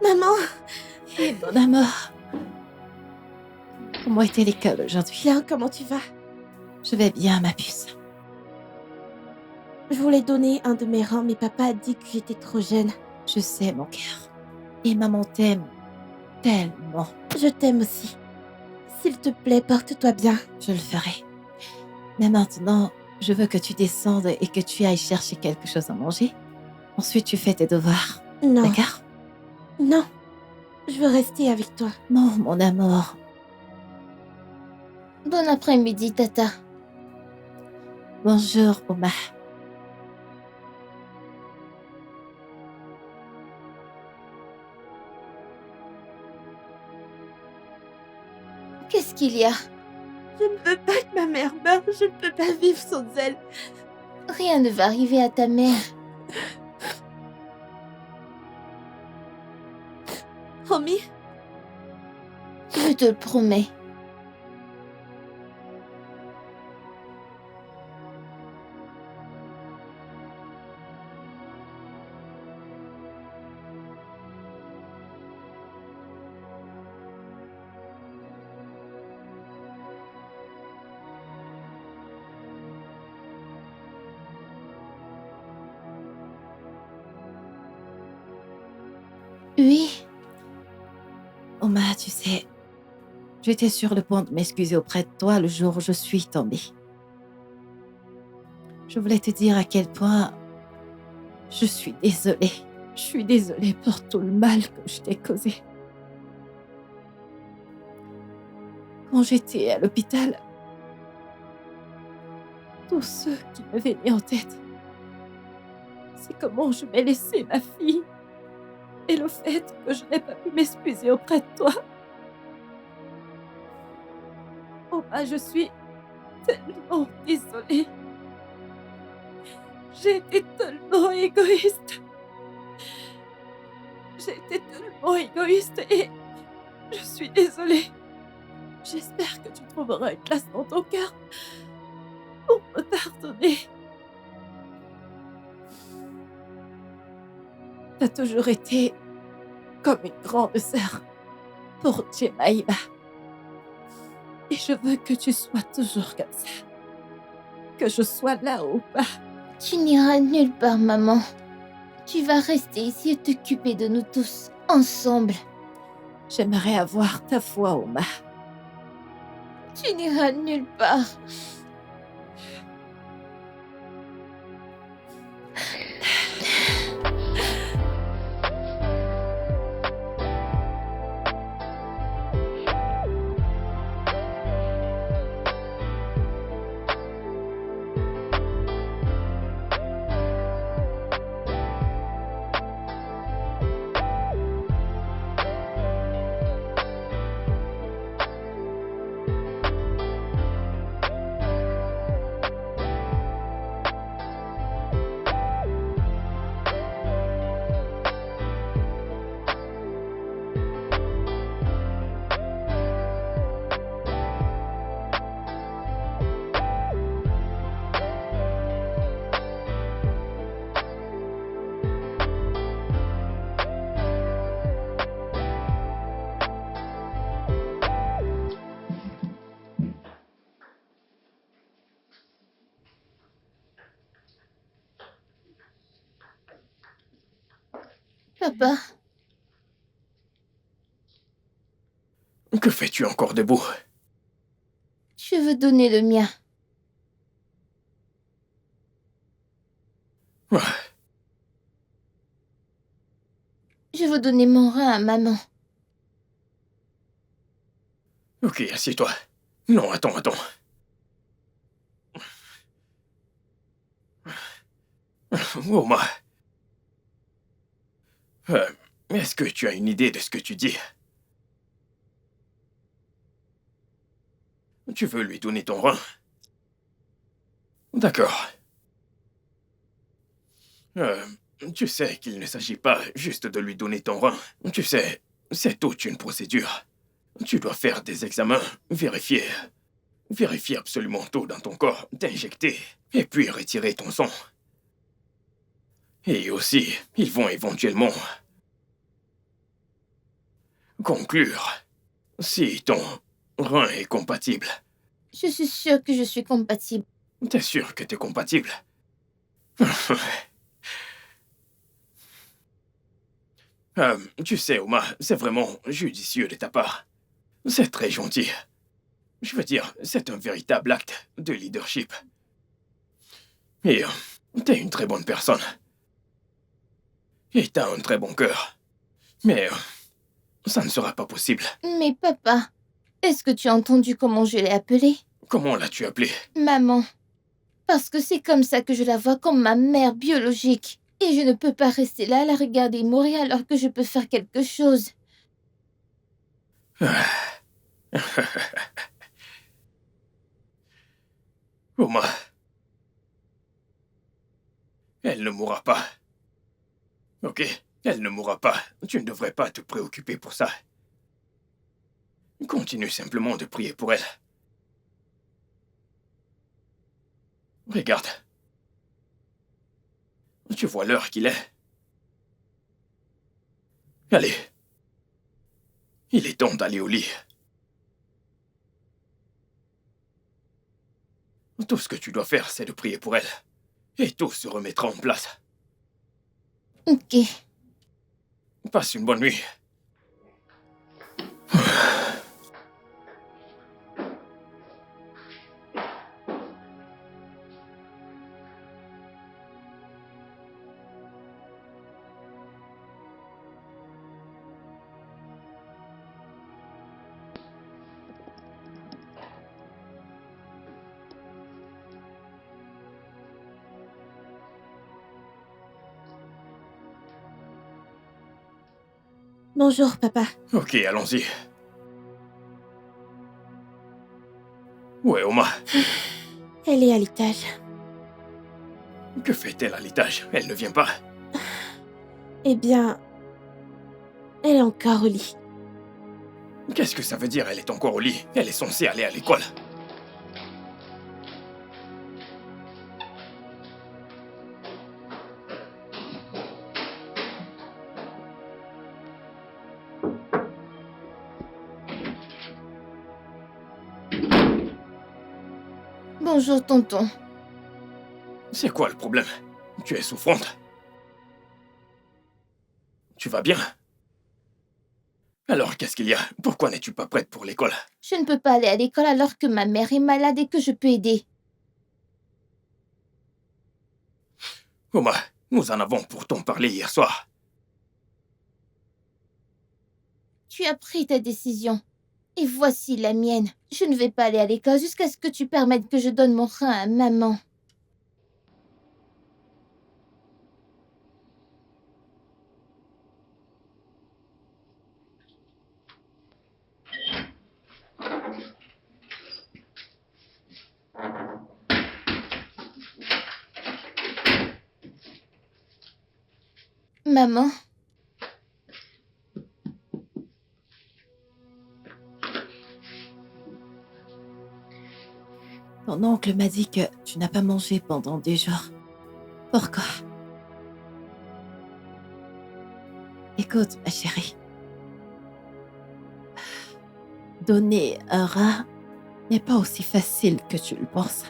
Maman! Hé, mon amour. Comment était l'école aujourd'hui? Bien, comment tu vas? Je vais bien, ma puce. Je voulais donner un de mes reins, mais papa a dit que j'étais trop jeune. Je sais, mon cœur. Et maman t'aime tellement. Je t'aime aussi. S'il te plaît, porte-toi bien. Je le ferai. Mais maintenant, je veux que tu descendes et que tu ailles chercher quelque chose à manger. Ensuite, tu fais tes devoirs. Non, D'accord? non. Je veux rester avec toi. Non, mon amour. Bon après-midi, Tata. Bonjour, Oma. Qu'est-ce qu'il y a? Je ne veux pas que ma mère meure. Je ne peux pas vivre sans elle. Rien ne va arriver à ta mère. Promis? Je te le promets. Oui, Oma, tu sais, j'étais sur le point de m'excuser auprès de toi le jour où je suis tombée. Je voulais te dire à quel point je suis désolée. Je suis désolée pour tout le mal que je t'ai causé. Quand j'étais à l'hôpital, tout ce qui me venait en tête, c'est comment je m'ai laissé ma fille et le fait que je n'ai pas pu m'excuser auprès de toi. Oh, je suis tellement désolée. J'ai été tellement égoïste. J'ai été tellement égoïste et je suis désolée. J'espère que tu trouveras une place dans ton cœur pour me pardonner. T'as toujours été comme une grande sœur pour Jemima. Et je veux que tu sois toujours comme ça. Que je sois là ou pas. tu n'iras nulle part, maman. Tu vas rester ici et t'occuper de nous tous, ensemble. J'aimerais avoir ta foi, Oma. Tu n'iras nulle part. Papa, Que fais-tu encore debout? je veux donner le mien. Ouais. Je veux donner mon rein à maman. Ok, assieds-toi. Non, attends. Oma. Est-ce que tu as une idée de ce que tu dis? Tu veux lui donner ton rein? D'accord. Tu sais qu'il ne s'agit pas juste de lui donner ton rein. Tu sais, c'est toute une procédure. Tu dois faire des examens, vérifier absolument tout dans ton corps, t'injecter, et puis retirer ton sang. Et aussi, ils vont éventuellement conclure si ton rein est compatible. Je suis sûre que je suis compatible. T'es sûr que t'es compatible? Tu sais, Oma, c'est vraiment judicieux de ta part. C'est très gentil. Je veux dire, c'est un véritable acte de leadership. Et t'es une très bonne personne. Et t'as un très bon cœur. Mais ça ne sera pas possible. Mais papa, est-ce que tu as entendu comment je l'ai appelée? Comment l'as-tu appelée? Maman. Parce que c'est comme ça que je la vois, comme ma mère biologique. Et je ne peux pas rester là à la regarder mourir alors que je peux faire quelque chose. Oma. Elle ne mourra pas. Ok? Elle ne mourra pas. Tu ne devrais pas te préoccuper pour ça. Continue simplement de prier pour elle. Regarde. Tu vois l'heure qu'il est. Allez. Il est temps d'aller au lit. Tout ce que tu dois faire, c'est de prier pour elle. Et tout se remettra en place. Ok. Passe une bonne nuit. Bonjour, papa. Ok, allons-y. Où est Oma? Elle est à l'étage. Que fait-elle à l'étage? Elle ne vient pas. Eh bien, elle est encore au lit. Qu'est-ce que ça veut dire, elle est encore au lit? Elle est censée aller à l'école. Bonjour, tonton. C'est quoi le problème? Tu es souffrante? Tu vas bien? Alors, qu'est-ce qu'il y a? Pourquoi n'es-tu pas prête pour l'école? Je ne peux pas aller à l'école alors que ma mère est malade et que je peux aider. Oma, nous en avons pourtant parlé hier soir. Tu as pris ta décision. Et voici la mienne. Je ne vais pas aller à l'école jusqu'à ce que tu permettes que je donne mon rein à maman. Maman, Ton oncle m'a dit que tu n'as pas mangé pendant des jours. Pourquoi? Écoute, ma chérie. Donner un rein n'est pas aussi facile que tu le penses.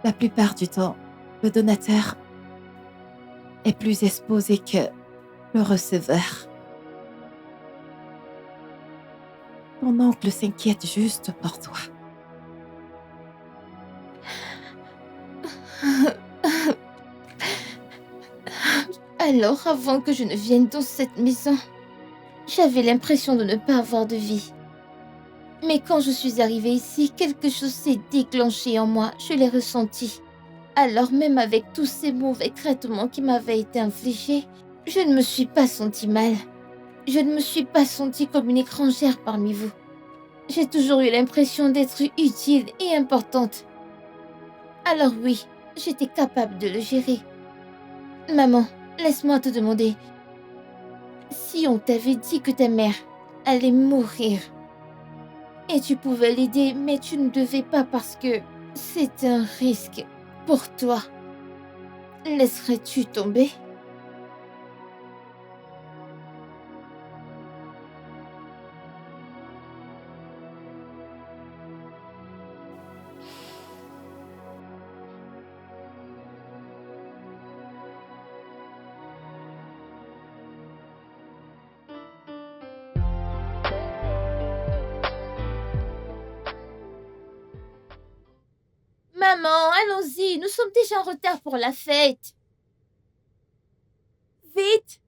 La plupart du temps, le donateur est plus exposé que le receveur. Ton oncle s'inquiète juste pour toi. alors avant que je ne vienne dans cette maison, j'avais l'impression de ne pas avoir de vie. Mais quand je suis arrivée ici, quelque chose s'est déclenché en moi, je l'ai ressenti. Alors même avec tous ces mauvais traitements qui m'avaient été infligés, je ne me suis pas sentie mal. Je ne me suis pas sentie comme une étrangère parmi vous. J'ai toujours eu l'impression d'être utile et importante. Alors oui, j'étais capable de le gérer. Maman, laisse-moi te demander. Si on t'avait dit que ta mère allait mourir, et tu pouvais l'aider, mais tu ne devais pas parce que c'est un risque pour toi, laisserais-tu tomber ? Maman, allons-y, nous sommes déjà en retard pour la fête. Vite, Marguerite,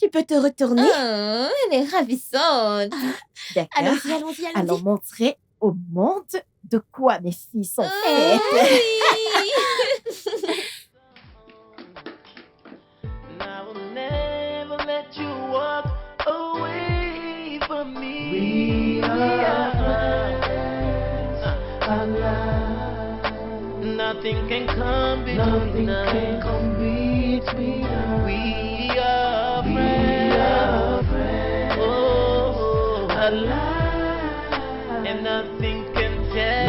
tu peux te retourner. Oh, elle est ravissante. D'accord. Allons-y, allons-y, allons-y. Allons montrer au monde de quoi mes filles sont Oh, faites. oui. And I will never let you walk away from me. We are friends. Nothing can come between us. We are friends. Oh, and nothing can tear